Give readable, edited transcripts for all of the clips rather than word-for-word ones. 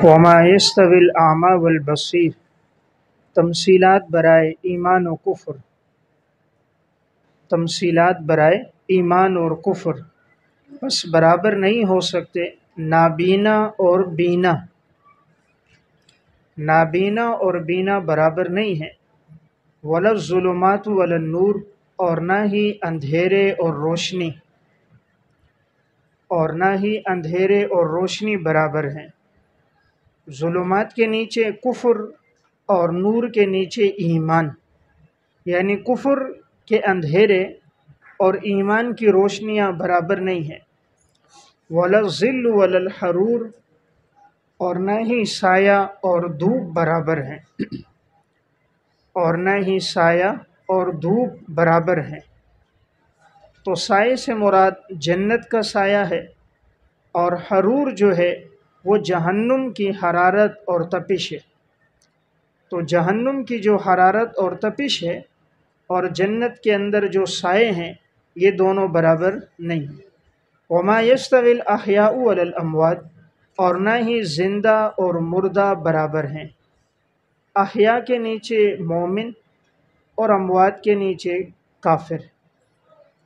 وما یستوی الاعمی والبصیر، تمثیلات برائے ایمان و کفر، تمثیلات برائے ایمان اور کفر بس برابر نہیں ہو سکتے، نابینا اور بینا، نابینا اور بینا برابر نہیں ہیں، ولا الظلمات ولا النور، اور نہ ہی اندھیرے اور روشنی، اور نہ ہی اندھیرے اور روشنی برابر ہیں۔ ظلمات کے نیچے کفر اور نور کے نیچے ایمان، یعنی کفر کے اندھیرے اور ایمان کی روشنیاں برابر نہیں ہیں۔ ولا الظل ولا الحرور، اور نہ ہی سایہ اور دھوپ برابر ہیں، اور نہ ہی سایہ اور دھوپ برابر ہیں۔ تو سائے سے مراد جنت کا سایہ ہے، اور حرور جو ہے وہ جہنم کی حرارت اور تپش ہے۔ تو جہنم کی جو حرارت اور تپش ہے اور جنت کے اندر جو سائے ہیں، یہ دونوں برابر نہیں۔ وما یستوی الاحیاء ولا الاموات، اور نہ ہی زندہ اور مردہ برابر ہیں۔ احیاء کے نیچے مومن اور اموات کے نیچے کافر،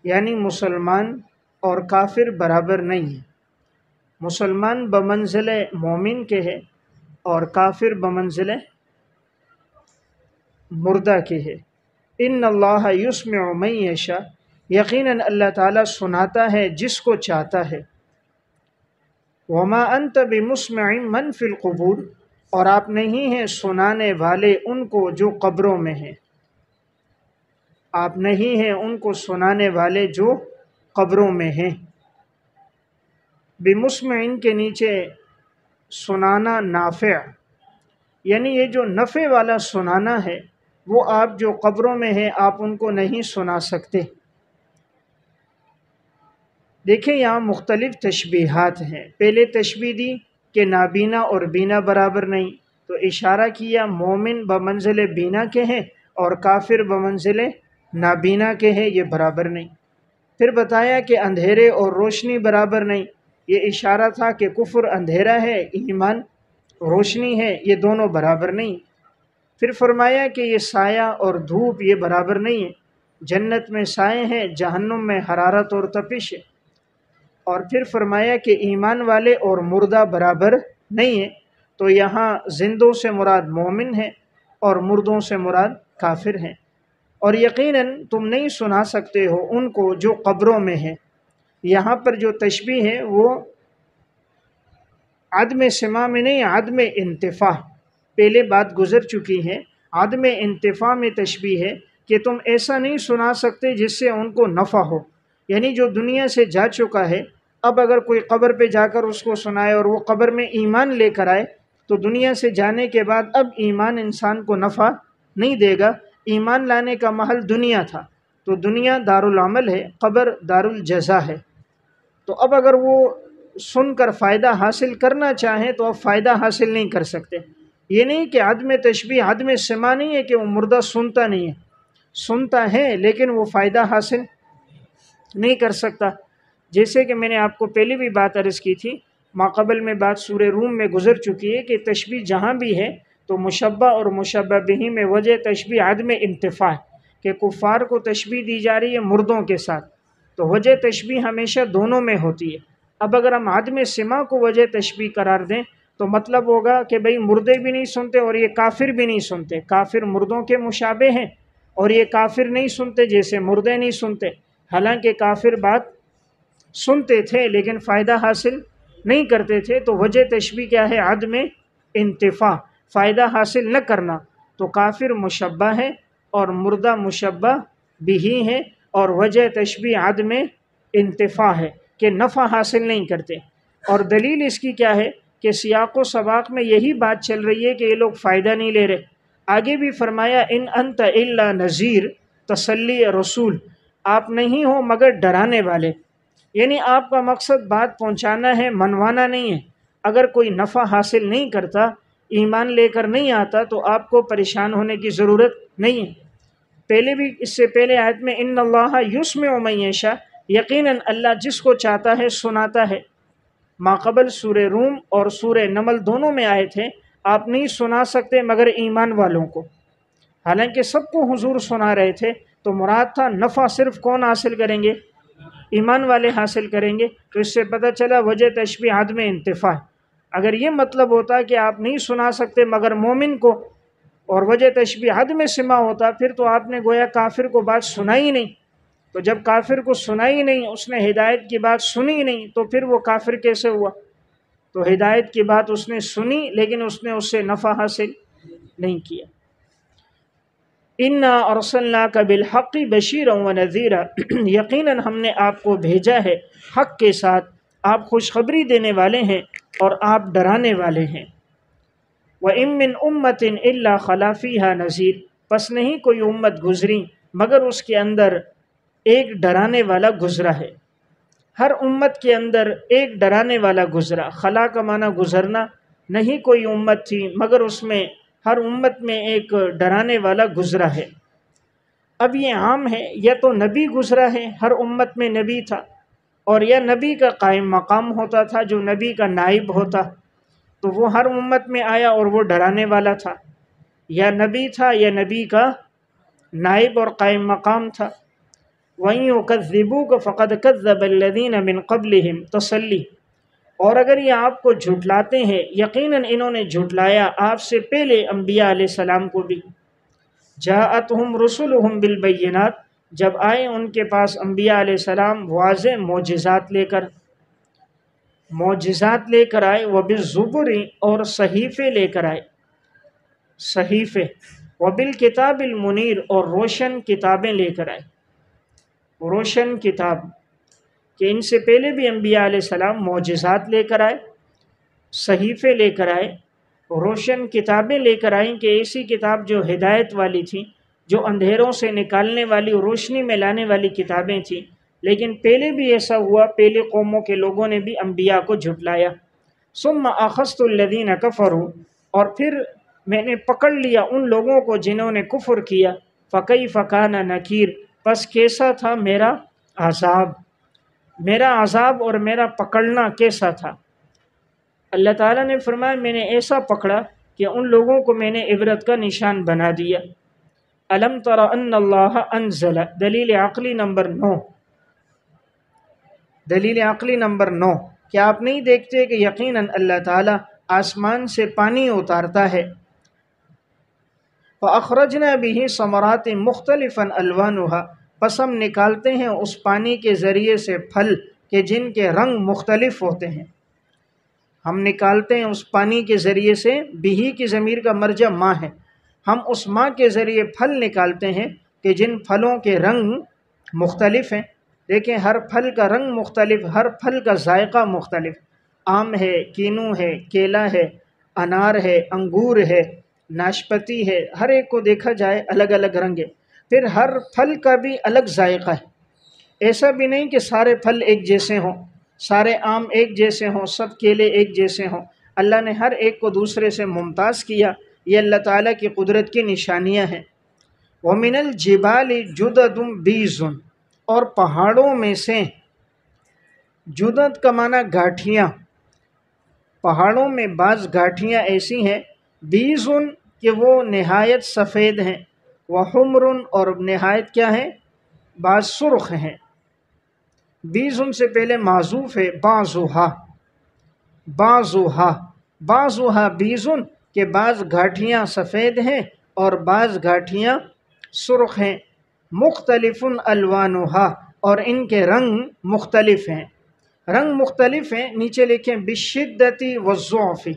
یعنی مسلمان اور کافر برابر نہیں ہیں۔ مسلمان بمنزل مومن کے ہے اور کافر بمنزل مردہ کے ہے۔ ان اللہ یسمع من یشاء، یقیناً اللہ تعالیٰ سناتا ہے جس کو چاہتا ہے۔ وما انت بمسمع من فی القبور، اور آپ نہیں ہیں سنانے والے ان کو جو قبروں میں ہیں، آپ نہیں ہیں ان کو سنانے والے جو قبروں میں ہیں۔ بمسمع کے نیچے سنانا نافع، یعنی یہ جو نفع والا سنانا ہے وہ آپ جو قبروں میں ہیں آپ ان کو نہیں سنا سکتے۔ دیکھیں یہاں مختلف تشبیہات ہیں۔ پہلے تشبیہ دی کہ نابینا اور بینا برابر نہیں، تو اشارہ کیا مومن بمنزل بینا کے ہیں اور کافر بمنزل نابینا کے ہیں، یہ برابر نہیں۔ پھر بتایا کہ اندھیرے اور روشنی برابر نہیں، یہ اشارہ تھا کہ کفر اندھیرا ہے، ایمان روشنی ہے، یہ دونوں برابر نہیں۔ پھر فرمایا کہ یہ سایہ اور دھوپ یہ برابر نہیں ہے، جنت میں سائے ہیں، جہنم میں حرارت اور تپش ہے۔ اور پھر فرمایا کہ ایمان والے اور مردہ برابر نہیں ہیں، تو یہاں زندوں سے مراد مومن ہیں اور مردوں سے مراد کافر ہیں۔ اور یقیناً تم نہیں سنا سکتے ہو ان کو جو قبروں میں ہیں۔ یہاں پر جو تشبیہ ہے وہ عدم سماع میں نہیں، عدم انتفاع، پہلے بات گزر چکی ہے۔ عدم انتفاع میں تشبیہ ہے کہ تم ایسا نہیں سنا سکتے جس سے ان کو نفع ہو، یعنی جو دنیا سے جا چکا ہے، اب اگر کوئی قبر پہ جا کر اس کو سنائے اور وہ قبر میں ایمان لے کر آئے تو دنیا سے جانے کے بعد اب ایمان انسان کو نفع نہیں دے گا۔ ایمان لانے کا محل دنیا تھا، تو دنیا دارالعمل ہے، قبر دارالجزا ہے۔ تو اب اگر وہ سن کر فائدہ حاصل کرنا چاہیں تو اب فائدہ حاصل نہیں کر سکتے۔ یہ نہیں کہ عدم تشبیہ عدم سماع نہیں ہے کہ وہ مردہ سنتا نہیں ہے، سنتا ہے لیکن وہ فائدہ حاصل نہیں کر سکتا۔ جیسے کہ میں نے آپ کو پہلے بھی بات عرض کی تھی، ماقبل میں بات سورہ روم میں گزر چکی ہے کہ تشبیہ جہاں بھی ہے تو مشبہ اور مشبہ بہ میں وجہ تشبیہ عدم انتفاع ہے، کہ کفار کو تشبیہ دی جا رہی ہے مردوں کے ساتھ، تو وجہ تشبیہ ہمیشہ دونوں میں ہوتی ہے۔ اب اگر ہم عدم سماع کو وجہ تشبیہ قرار دیں تو مطلب ہوگا کہ بھئی مردے بھی نہیں سنتے اور یہ کافر بھی نہیں سنتے، کافر مردوں کے مشابہ ہیں اور یہ کافر نہیں سنتے جیسے مردے نہیں سنتے، حالانکہ کافر بات سنتے تھے لیکن فائدہ حاصل نہیں کرتے تھے۔ تو وجہ تشبیہ کیا ہے؟ عدم انتفاع، فائدہ حاصل نہ کرنا۔ تو کافر مشبہ ہے اور مردہ مشبہ بھی ہے، اور وجہ تشبیہ عدم انتفاع ہے کہ نفع حاصل نہیں کرتے۔ اور دلیل اس کی کیا ہے کہ سیاق و سباق میں یہی بات چل رہی ہے کہ یہ لوگ فائدہ نہیں لے رہے۔ آگے بھی فرمایا ان انت الا نذیر، تسلی رسول، آپ نہیں ہو مگر ڈرانے والے، یعنی آپ کا مقصد بات پہنچانا ہے، منوانا نہیں ہے۔ اگر کوئی نفع حاصل نہیں کرتا، ایمان لے کر نہیں آتا تو آپ کو پریشان ہونے کی ضرورت نہیں ہے۔ پہلے بھی اس سے پہلے آیت میں ان اللہ یسمع من یشاء، یقیناً اللہ جس کو چاہتا ہے سناتا ہے۔ ماقبل سورہ روم اور سورہ نمل دونوں میں آئے تھے، آپ نہیں سنا سکتے مگر ایمان والوں کو، حالانکہ سب کو حضور سنا رہے تھے، تو مراد تھا نفع صرف کون حاصل کریں گے؟ ایمان والے حاصل کریں گے۔ تو اس سے پتہ چلا وجہ تشبیہ عدم انتفاع۔ اگر یہ مطلب ہوتا کہ آپ نہیں سنا سکتے مگر مومن کو، اور وجہ تشبیہ عدم سماع ہوتا، پھر تو آپ نے گویا کافر کو بات سنائی نہیں۔ تو جب کافر کو سنائی نہیں، اس نے ہدایت کی بات سنی نہیں، تو پھر وہ کافر کیسے ہوا؟ تو ہدایت کی بات اس نے سنی لیکن اس نے اس سے نفع حاصل نہیں کیا۔ اِنَّا أَرْسَلْنَاكَ بِالْحَقِّ بَشِيرًا وَنَذِيرًا، یقیناً ہم نے آپ کو بھیجا ہے حق کے ساتھ، آپ خوشخبری دینے والے ہیں اور آپ ڈرانے والے ہیں۔ وَإِن مِّنْ أُمَّةٍ إِلَّا خَلَا فِيهَا نَذِيرٌ، پس نہیں کوئی امت گزری مگر اس کے اندر ایک ڈرانے والا گزرا ہے۔ ہر امت کے اندر ایک ڈرانے والا گزرا، خلا کا معنی گزرنا، نہیں کوئی امت تھی مگر اس میں ہر امت میں ایک ڈرانے والا گزرا ہے۔ اب یہ عام ہے، یا تو نبی گزرا ہے، ہر امت میں نبی تھا، اور یا نبی کا قائم مقام ہوتا تھا جو نبی کا نائب ہوتا، تو وہ ہر امت میں آیا اور وہ ڈرانے والا تھا، یا نبی تھا یا نبی کا نائب اور قائم مقام تھا۔ وَإِن يُكَذِّبُوكَ فَقَدْ كَذَّبَ الَّذِينَ مِن قَبْلِهِمْ، تسلی، اور اگر یہ آپ کو جھٹلاتے ہیں، یقیناً انہوں نے جھٹلایا آپ سے پہلے انبیاء علیہ السلام کو بھی۔ جاءتہم رسلہم بالبینات، جب آئے ان کے پاس انبیاء علیہ السلام واضح معجزات لے کر، آئے، وبالزبر، اور صحیفے لے کر آئے، صحیفے، وبالکتاب المنیر، اور روشن کتابیں لے کر آئے، روشن کتاب، کہ ان سے پہلے بھی انبیاء علیہ السلام معجزات لے کر آئے، صحیفے لے کر آئے، روشن کتابیں لے کر آئیں، کہ ایسی کتاب جو ہدایت والی تھی، جو اندھیروں سے نکالنے والی، روشنی میں لانے والی کتابیں تھیں۔ لیکن پہلے بھی ایسا ہوا، پہلے قوموں کے لوگوں نے بھی انبیاء کو جھٹلایا۔ ثم اخذت الذین کفروا، اور پھر میں نے پکڑ لیا ان لوگوں کو جنہوں نے کفر کیا، فکیف کان نکیر، پس کیسا تھا میرا عذاب، میرا عذاب اور میرا پکڑنا کیسا تھا۔ اللہ تعالیٰ نے فرمایا میں نے ایسا پکڑا کہ ان لوگوں کو میں نے عبرت کا نشان بنا دیا۔ الم تر ان اللہ انزل، دلیل عقلی نمبر 9، دلیل عقلی نمبر 9، کیا آپ نہیں دیکھتے کہ یقیناً اللہ تعالیٰ آسمان سے پانی اتارتا ہے، فَأَخْرَجْنَا بِهِ ثَمَرَاتٍ مُخْتَلِفًا أَلْوَانُهَا، پس ہم نکالتے ہیں اس پانی کے ذریعے سے پھل کہ جن کے رنگ مختلف ہوتے ہیں۔ ہم نکالتے ہیں اس پانی کے ذریعے سے، بہی کی ضمیر کا مرجع ماں ہے، ہم اس ماں کے ذریعے پھل نکالتے ہیں کہ جن پھلوں کے رنگ مختلف ہیں۔ دیکھیں ہر پھل کا رنگ مختلف، ہر پھل کا ذائقہ مختلف، آم ہے، کینو ہے، کیلا ہے، انار ہے، انگور ہے، ناشپتی ہے، ہر ایک کو دیکھا جائے الگ الگ رنگ ہے، پھر ہر پھل کا بھی الگ ذائقہ ہے۔ ایسا بھی نہیں کہ سارے پھل ایک جیسے ہوں، سارے آم ایک جیسے ہوں، سب کیلے ایک جیسے ہوں، اللہ نے ہر ایک کو دوسرے سے ممتاز کیا۔ یہ اللہ تعالیٰ کی قدرت کی نشانیاں ہیں۔ وَمِنَ الْجِبَالِ جُدَدٌ بِیضٌ، اور پہاڑوں میں سے، جدد کا معنی گھاٹیاں، پہاڑوں میں بعض گھاٹیاں ایسی ہیں، بیضٌ کہ وہ نہایت سفید ہیں، وحمر، اور نہایت کیا ہیں؟ بعض سرخ ہیں۔ بیضٌ سے پہلے معذوف ہے، بعضھا، بعضھا بیضٌ، کہ بعض گھاٹیاں سفید ہیں اور بعض گھاٹیاں سرخ ہیں، مختلف الوانھا، اور ان کے رنگ مختلف ہیں، رنگ مختلف ہیں۔ نیچے لکھیں بالشدۃ والضعف،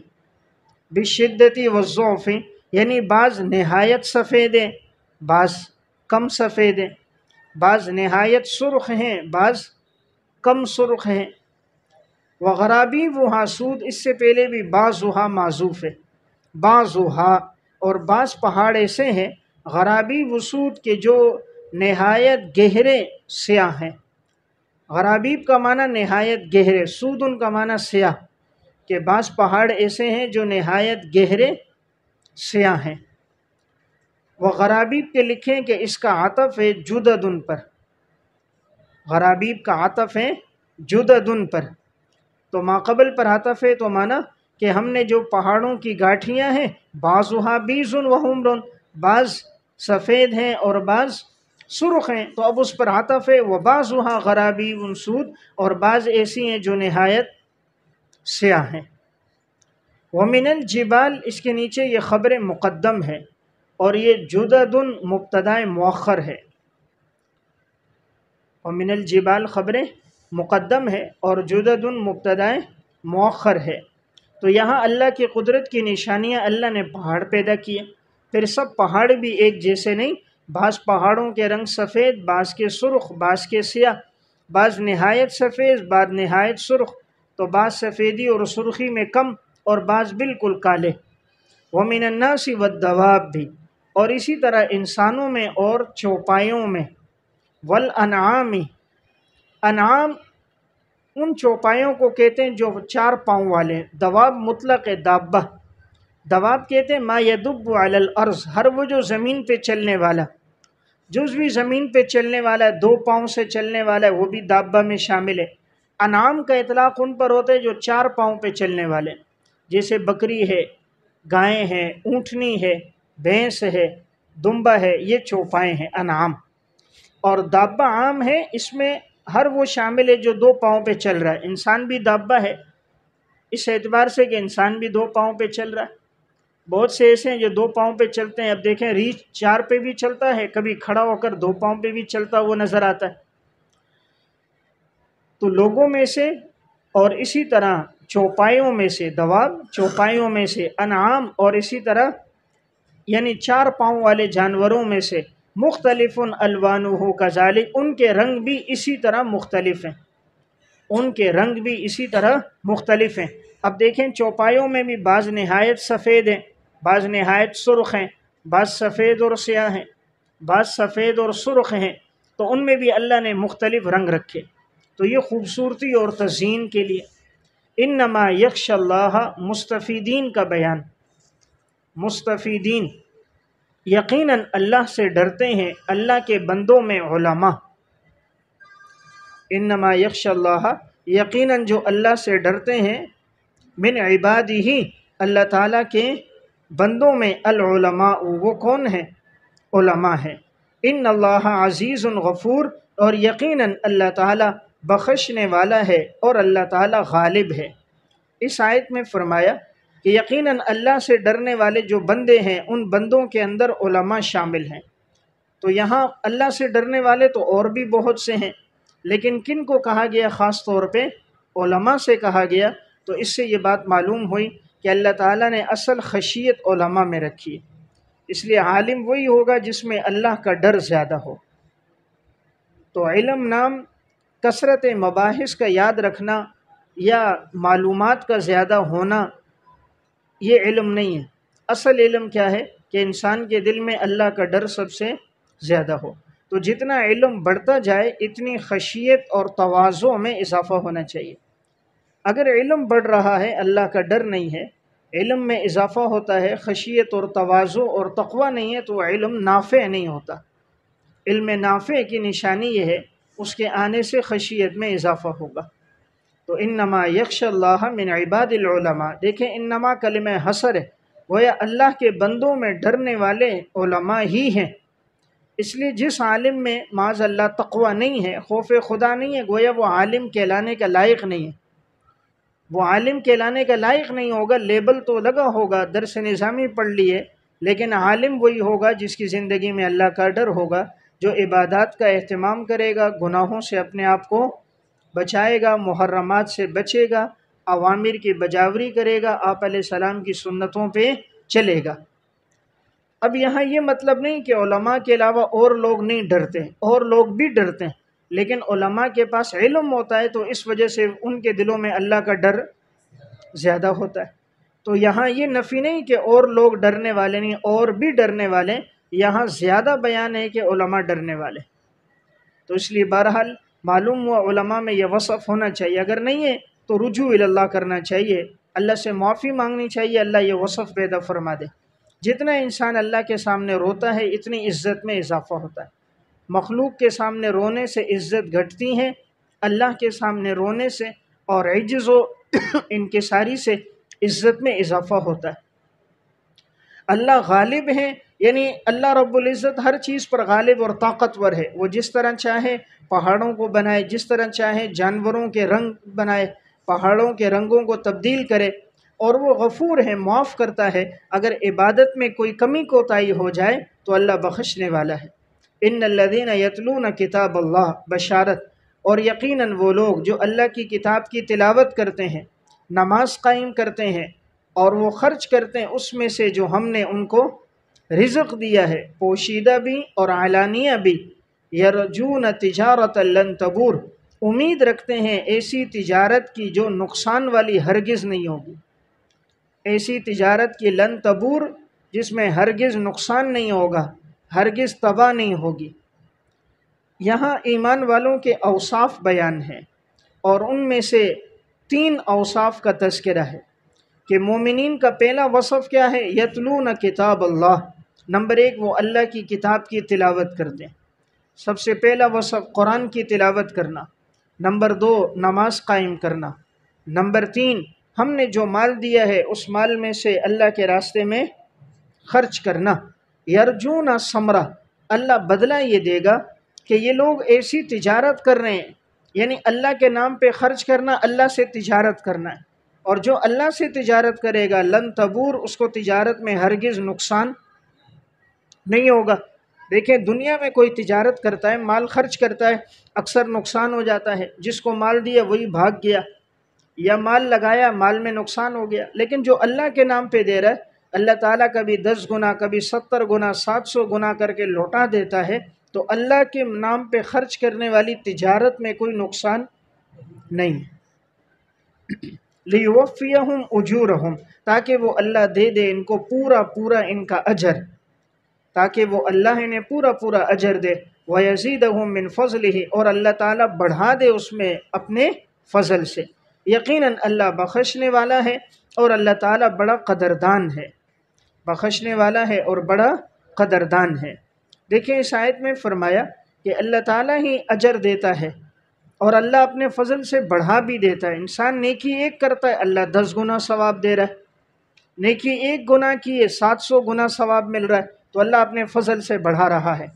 بالشدۃ والضعف، یعنی بعض نہایت سفید ہیں، بعض کم سفید ہیں، بعض نہایت سرخ ہیں، بعض کم سرخ ہیں۔ وغرابیبھا سود، اس سے پہلے بھی بعضھا معذوف ہے، بعضھا، اور بعض پہاڑ ایسے ہیں غرابیب سود کے جو نہایت گہرے سیاہ ہیں۔ غرابیب کا معنی نہایت گہرے، سود ان کا معنی سیاہ، کہ بعض پہاڑ ایسے ہیں جو نہایت گہرے سیاہ ہیں۔ وغرابیب کے لکھیں کہ اس کا عطف ہے جددن پر، غرابیب کا عطف ہے جددن پر، تو ماقبل پر عطف ہے تو مانا کہ ہم نے جو پہاڑوں کی گاٹھیاں ہیں بعضھا بیض و حمر، بعض سفید ہیں اور بعض سرخ ہیں، تو اب اس پر عطف ہے وبعضھا غرابیب سود، اور بعض ایسی ہیں جو نہایت سیاہ ہیں۔ ومن الجبال، اس کے نیچے یہ خبر مقدم ہے اور یہ جدد مبتدا مؤخر ہے۔ ومن الجبال خبر مقدم ہے اور جدد مبتدا مؤخر ہے۔ تو یہاں اللہ کی قدرت کی نشانیاں، اللہ نے پہاڑ پیدا کیے، پھر سب پہاڑ بھی ایک جیسے نہیں، بعض پہاڑوں کے رنگ سفید، بعض کے سرخ، بعض کے سیاہ، بعض نہایت سفید، بعض نہایت سرخ، تو بعض سفیدی اور سرخی میں کم اور بعض بالکل کالے۔ ومن الناس والدواب بھی، اور اسی طرح انسانوں میں اور چوپایوں میں، والانعام، انعام ان چوپایوں کو کہتے ہیں جو 4 پاؤں والے ہیں۔ دواب مطلق دابہ، دواب کہتے ہیں ما یدب علی الارض، ہر وہ جو زمین پہ چلنے والا، جز بھی زمین پہ چلنے والا ہے، 2 پاؤں سے چلنے والا ہے، وہ بھی دابہ میں شامل ہے۔ انعام کا اطلاق ان پر ہوتا ہے جو 4 پاؤں پہ چلنے والے، جیسے بکری ہے، گائیں ہیں، اونٹنی ہے، بھینس ہے، دمبا ہے، یہ چوپائے ہیں انعام۔ اور دابہ عام ہے، اس میں ہر وہ شامل ہے جو 2 پاؤں پہ چل رہا ہے۔ انسان بھی دابہ ہے اس اعتبار سے کہ انسان بھی 2 پاؤں پہ چل رہا ہے۔ بہت سے ایسے ہیں جو 2 پاؤں پہ چلتے ہیں، اب دیکھیں ریچھ 4 پہ بھی چلتا ہے، کبھی کھڑا ہو کر 2 پاؤں پہ بھی چلتا وہ نظر آتا ہے۔ تو لوگوں میں سے اور اسی طرح چوپایوں میں سے دواب، چوپایوں میں سے انعام، اور اسی طرح یعنی 4 پاؤں والے جانوروں میں سے مختلف الوانہ کذالک، ان کے رنگ بھی اسی طرح مختلف ہیں، ان کے رنگ بھی اسی طرح مختلف ہیں۔ اب دیکھیں چوپایوں میں بھی بعض نہایت سفید ہیں، بعض نہایت سرخ ہیں، بعض سفید اور سیاہ ہیں، بعض سفید اور سرخ ہیں، تو ان میں بھی اللہ نے مختلف رنگ رکھے، تو یہ خوبصورتی اور تزئین کے لیے۔ انما یخشی اللہ، مستفیدین کا بیان، مستفیدین یقیناً اللہ سے ڈرتے ہیں اللہ کے بندوں میں علماء۔ انما یخشی اللہ، یقیناً جو اللہ سے ڈرتے ہیں، من عبادہ، اللہ تعالیٰ کے بندوں میں، العلماء، وہ کون ہیں؟ علماء ہیں۔ ان اللہ عزیز غفور، اور یقیناً اللہ تعالیٰ بخشنے والا ہے اور اللہ تعالیٰ غالب ہے۔ اس آیت میں فرمایا کہ یقیناً اللہ سے ڈرنے والے جو بندے ہیں، ان بندوں کے اندر علماء شامل ہیں۔ تو یہاں اللہ سے ڈرنے والے تو اور بھی بہت سے ہیں، لیکن کن کو کہا گیا؟ خاص طور پہ علماء سے کہا گیا۔ تو اس سے یہ بات معلوم ہوئی کہ اللہ تعالیٰ نے اصل خشیت علماء میں رکھی ہے، اس لیے عالم وہی ہوگا جس میں اللہ کا ڈر زیادہ ہو۔ تو علم نام کثرت مباحث کا یاد رکھنا یا معلومات کا زیادہ ہونا یہ علم نہیں ہے۔ اصل علم کیا ہے کہ انسان کے دل میں اللہ کا ڈر سب سے زیادہ ہو۔ تو جتنا علم بڑھتا جائے اتنی خشیت اور تواضع میں اضافہ ہونا چاہیے۔ اگر علم بڑھ رہا ہے، اللہ کا ڈر نہیں ہے، علم میں اضافہ ہوتا ہے، خشیت اور تواضع اور تقوی نہیں ہے، تو علم نافع نہیں ہوتا۔ علم نافع کی نشانی یہ ہے اس کے آنے سے خشیت میں اضافہ ہوگا۔ تو انما یخشی اللہ من عباد العلماء، دیکھیں انما کلمہ حصر ہے، گویا اللہ کے بندوں میں ڈرنے والے علماء ہی ہیں۔ اس لیے جس عالم میں معاذ اللہ تقوی نہیں ہے، خوف خدا نہیں ہے، گویا وہ عالم کہلانے کا لائق نہیں ہے، وہ عالم کہلانے کا لائق نہیں ہوگا۔ لیبل تو لگا ہوگا، درس نظامی پڑھ لیے، لیکن عالم وہی ہوگا جس کی زندگی میں اللہ کا ڈر ہوگا، جو عبادات کا اہتمام کرے گا، گناہوں سے اپنے آپ کو بچائے گا، محرمات سے بچے گا، اوامر کی بجاوری کرے گا، آپ علیہ السلام کی سنتوں پہ چلے گا۔ اب یہاں یہ مطلب نہیں کہ علماء کے علاوہ اور لوگ نہیں ڈرتے، اور لوگ بھی ڈرتے ہیں، لیکن علماء کے پاس علم ہوتا ہے تو اس وجہ سے ان کے دلوں میں اللہ کا ڈر زیادہ ہوتا ہے۔ تو یہاں یہ نفی نہیں کہ اور لوگ ڈرنے والے نہیں، اور بھی ڈرنے والے، یہاں زیادہ بیان ہے کہ علماء ڈرنے والے۔ تو اس لیے بہرحال معلوم ہوا علماء میں یہ وصف ہونا چاہیے، اگر نہیں ہے تو رجوع اللہ کرنا چاہیے، اللہ سے معافی مانگنی چاہیے، اللہ یہ وصف پیدا فرما دے۔ جتنا انسان اللہ کے سامنے روتا ہے اتنی عزت میں اضافہ ہوتا ہے۔ مخلوق کے سامنے رونے سے عزت گھٹتی ہے، اللہ کے سامنے رونے سے اور عجز و انکساری سے عزت میں اضافہ ہوتا ہے۔ اللہ غالب ہے، یعنی اللہ رب العزت ہر چیز پر غالب اور طاقتور ہے۔ وہ جس طرح چاہے پہاڑوں کو بنائے، جس طرح چاہے جانوروں کے رنگ بنائے، پہاڑوں کے رنگوں کو تبدیل کرے، اور وہ غفور ہے، معاف کرتا ہے۔ اگر عبادت میں کوئی کمی کوتاہی ہو جائے تو اللہ بخشنے والا ہے۔ ان الذین یتلون کتاب اللہ، بشارت، اور یقیناً وہ لوگ جو اللہ کی کتاب کی تلاوت کرتے ہیں، نماز قائم کرتے ہیں، اور وہ خرچ کرتے ہیں اس میں سے جو ہم نے ان کو رزق دیا ہے، پوشیدہ بھی اور علانیہ بھی، یرجون تجارت لن تبور، امید رکھتے ہیں ایسی تجارت کی جو نقصان والی ہرگز نہیں ہوگی، ایسی تجارت کی لن تبور جس میں ہرگز نقصان نہیں ہوگا، ہرگز تباہ نہیں ہوگی۔ یہاں ایمان والوں کے اوصاف بیان ہیں، اور ان میں سے 3 اوصاف کا تذکرہ ہے کہ مومنین کا پہلا وصف کیا ہے؟ یتلون کتاب اللہ، نمبر 1 وہ اللہ کی کتاب کی تلاوت کرتے ہیں، سب سے پہلا وصف قرآن کی تلاوت کرنا، نمبر 2 نماز قائم کرنا، نمبر 3 ہم نے جو مال دیا ہے اس مال میں سے اللہ کے راستے میں خرچ کرنا۔ یرجون ثمرہ، اللہ بدلہ یہ دے گا کہ یہ لوگ ایسی تجارت کر رہے ہیں، یعنی اللہ کے نام پہ خرچ کرنا، اللہ سے تجارت کرنا ہے، اور جو اللہ سے تجارت کرے گا لن تبور، اس کو تجارت میں ہرگز نقصان نہیں ہوگا۔ دیکھیں دنیا میں کوئی تجارت کرتا ہے، مال خرچ کرتا ہے، اکثر نقصان ہو جاتا ہے، جس کو مال دیا وہی بھاگ گیا، یا مال لگایا مال میں نقصان ہو گیا۔ لیکن جو اللہ کے نام پہ دے رہا ہے، اللہ تعالیٰ کبھی 10 گنا، کبھی 70 گنا، 700 گنا کر کے لوٹا دیتا ہے۔ تو اللہ کے نام پہ خرچ کرنے والی تجارت میں کوئی نقصان نہیں ہے۔ لیوفیہم اجورہم، تاکہ وہ اللہ دے دے ان کو پورا پورا ان کا اجر، تاکہ وہ اللہ انہیں پورا پورا اجر دے۔ وَيَزِيدَهُم مِّن فَضْلِهِ، اور اللہ تعالیٰ بڑھا دے اس میں اپنے فضل سے۔ یقیناً اللہ بخشنے والا ہے اور اللہ تعالیٰ بڑا قدردان ہے، بخشنے والا ہے اور بڑا قدردان ہے۔ دیکھیں اس آیت میں فرمایا کہ اللہ تعالیٰ ہی اجر دیتا ہے، اور اللہ اپنے فضل سے بڑھا بھی دیتا ہے۔ انسان نیکی ایک کرتا ہے، اللہ 10 گنا ثواب دے رہا ہے، نیکی 1 گنا کی ہے 700 گنا ثواب مل رہا ہے، تو اللہ اپنے فضل سے بڑھا رہا ہے۔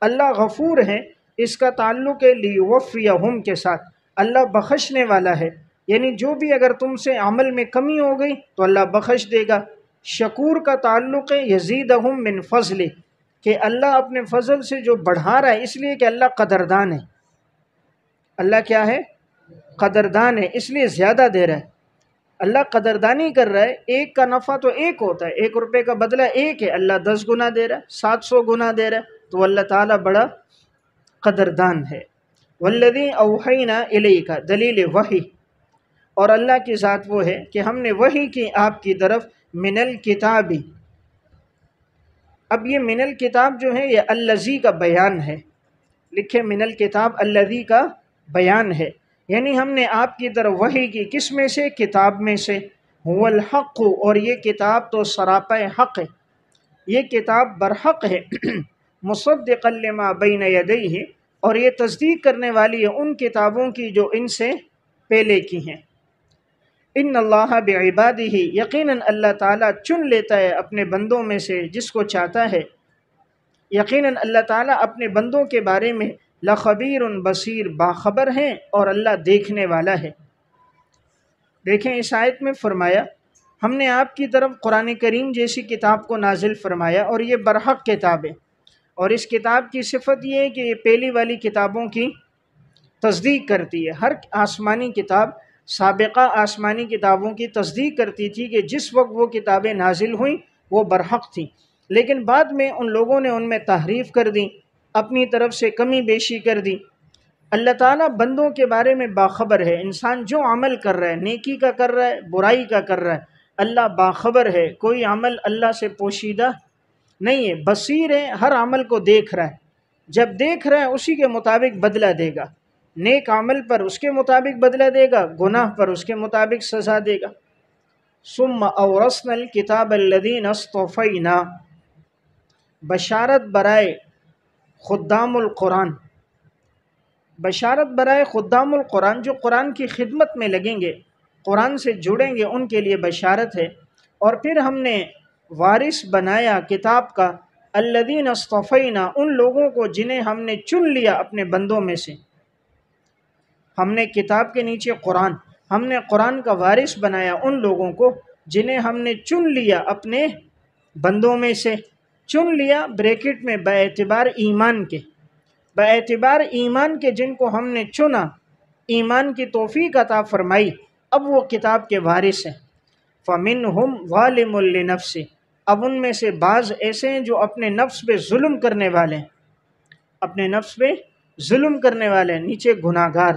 اللہ غفور ہے، اس کا تعلق ہے لیوفیہم کے ساتھ، اللہ بخشنے والا ہے، یعنی جو بھی اگر تم سے عمل میں کمی ہو گئی تو اللہ بخش دے گا۔ شکور کا تعلق ہے یزیدہم من فضلہ، کہ اللہ اپنے فضل سے جو بڑھا رہا ہے، اس لیے کہ اللہ قدردان ہے۔ اللہ کیا ہے؟ قدردان ہے، اس لیے زیادہ دے رہا ہے۔ اللہ قدردانی کر رہا ہے، 1 کا نفع تو 1 ہوتا ہے، 1 روپے کا بدلہ 1 ہے، اللہ 10 گنا دے رہا ہے، 700 گنا دے رہا ہے، تو اللہ تعالیٰ بڑا قدردان ہے۔ والذی اوحینا الیک، دلیل وحی، اور اللہ کی ذات وہ ہے کہ ہم نے وحی کی آپ کی طرف من الکتابی۔ اب یہ من الکتاب جو ہے یہ الذی کا بیان ہے، لکھے من الکتاب الذی کا بیان ہے، یعنی ہم نے آپ کی طرف وحی کی، کس میں سے؟ کتاب میں سے۔ هو الحق، اور یہ کتاب تو سراپا حق ہے، یہ کتاب برحق ہے۔ مصدقا لما بین یدیہ، اور یہ تصدیق کرنے والی ہے ان کتابوں کی جو ان سے پہلے کی ہیں۔ ان اللہ بعبادہ، یقیناً اللہ تعالیٰ چن لیتا ہے اپنے بندوں میں سے جس کو چاہتا ہے، یقیناً اللہ تعالیٰ اپنے بندوں کے بارے میں لخبیر بصیر، باخبر ہیں اور اللہ دیکھنے والا ہے۔ دیکھیں اس آیت میں فرمایا ہم نے آپ کی طرف قرآن کریم جیسی کتاب کو نازل فرمایا، اور یہ برحق کتاب ہے، اور اس کتاب کی صفت یہ ہے کہ یہ پہلی والی کتابوں کی تصدیق کرتی ہے۔ ہر آسمانی کتاب سابقہ آسمانی کتابوں کی تصدیق کرتی تھی کہ جس وقت وہ کتابیں نازل ہوئیں وہ برحق تھیں، لیکن بعد میں ان لوگوں نے ان میں تحریف کر دی، اپنی طرف سے کمی بیشی کر دی۔ اللہ تعالیٰ بندوں کے بارے میں باخبر ہے، انسان جو عمل کر رہا ہے، نیکی کا کر رہا ہے، برائی کا کر رہا ہے، اللہ باخبر ہے، کوئی عمل اللہ سے پوشیدہ نہیں ہے، بصیر ہے، ہر عمل کو دیکھ رہا ہے، جب دیکھ رہا ہے اسی کے مطابق بدلہ دے گا، نیک عمل پر اس کے مطابق بدلہ دے گا، گناہ پر اس کے مطابق سزا دے گا۔ ثم اورثنا الکتاب الذین اصطفینا، بشارت برائے خدام القرآن، بشارت برائے خدام القرآن جو قرآن کی خدمت میں لگیں گے، قرآن سے جڑیں گے ان کے لیے بشارت ہے۔ اور پھر ہم نے وارث بنایا کتاب کا الذین اصطفینا، ان لوگوں کو جنہیں ہم نے چن لیا اپنے بندوں میں سے۔ ہم نے کتاب کے نیچے قرآن، ہم نے قرآن کا وارث بنایا ان لوگوں کو جنہیں ہم نے چن لیا اپنے بندوں میں سے۔ چن لیا بریکٹ میں باعتبار ایمان کے، باعتبار ایمان کے جن کو ہم نے چنا، ایمان کی توفیق عطا فرمائی، اب وہ کتاب کے وارث ہیں۔ فَمِنْهُمْ ظَالِمٌ لِنَفْسِهِ، اب ان میں سے بعض ایسے ہیں جو اپنے نفس پہ ظلم کرنے والے ہیں، اپنے نفس پہ ظلم کرنے والے ہیں۔ نیچے گناہ گار،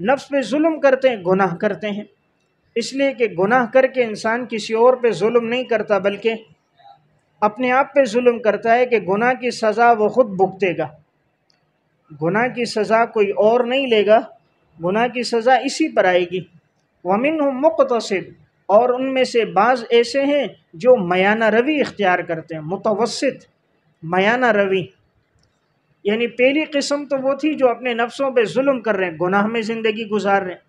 نفس پہ ظلم کرتے ہیں، گناہ کرتے ہیں، اس لیے کہ گناہ کر کے انسان کسی اور پہ ظلم نہیں کرتا بلکہ اپنے آپ پہ ظلم کرتا ہے کہ گناہ کی سزا وہ خود بھگتے گا، گناہ کی سزا کوئی اور نہیں لے گا، گناہ کی سزا اسی پر آئے گی۔ وَمِنْهُمْ مُقْتَصِدٌ، اور ان میں سے بعض ایسے ہیں جو میانہ روی اختیار کرتے ہیں، متوسط میانہ روی، یعنی پہلی قسم تو وہ تھی جو اپنے نفسوں پہ ظلم کر رہے ہیں، گناہ میں زندگی گزار رہے ہیں۔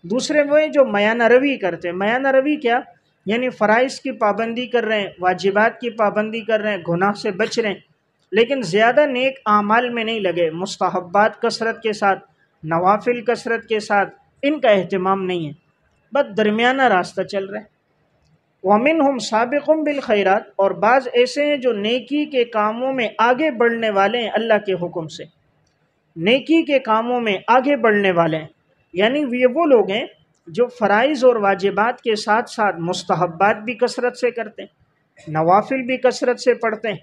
دوسرے وہ ہیں جو میانہ روی کرتے ہیں۔ میانہ روی کیا؟ یعنی فرائض کی پابندی کر رہے ہیں، واجبات کی پابندی کر رہے ہیں، گناہ سے بچ رہے ہیں، لیکن زیادہ نیک اعمال میں نہیں لگے، مستحبات کثرت کے ساتھ، نوافل کثرت کے ساتھ ان کا اہتمام نہیں ہے، بس درمیانہ راستہ چل رہا ہے۔ وَمِنْهُمْ سَابِقٌ بِالْخَيْرَاتِ، اور بعض ایسے ہیں جو نیکی کے کاموں میں آگے بڑھنے والے ہیں اللہ کے حکم سے، نیکی کے کاموں میں آگے بڑھنے والے ہیں، یعنی یہ وہ لوگ ہیں جو فرائض اور واجبات کے ساتھ ساتھ مستحبات بھی کثرت سے کرتے ہیں، نوافل بھی کثرت سے پڑھتے ہیں،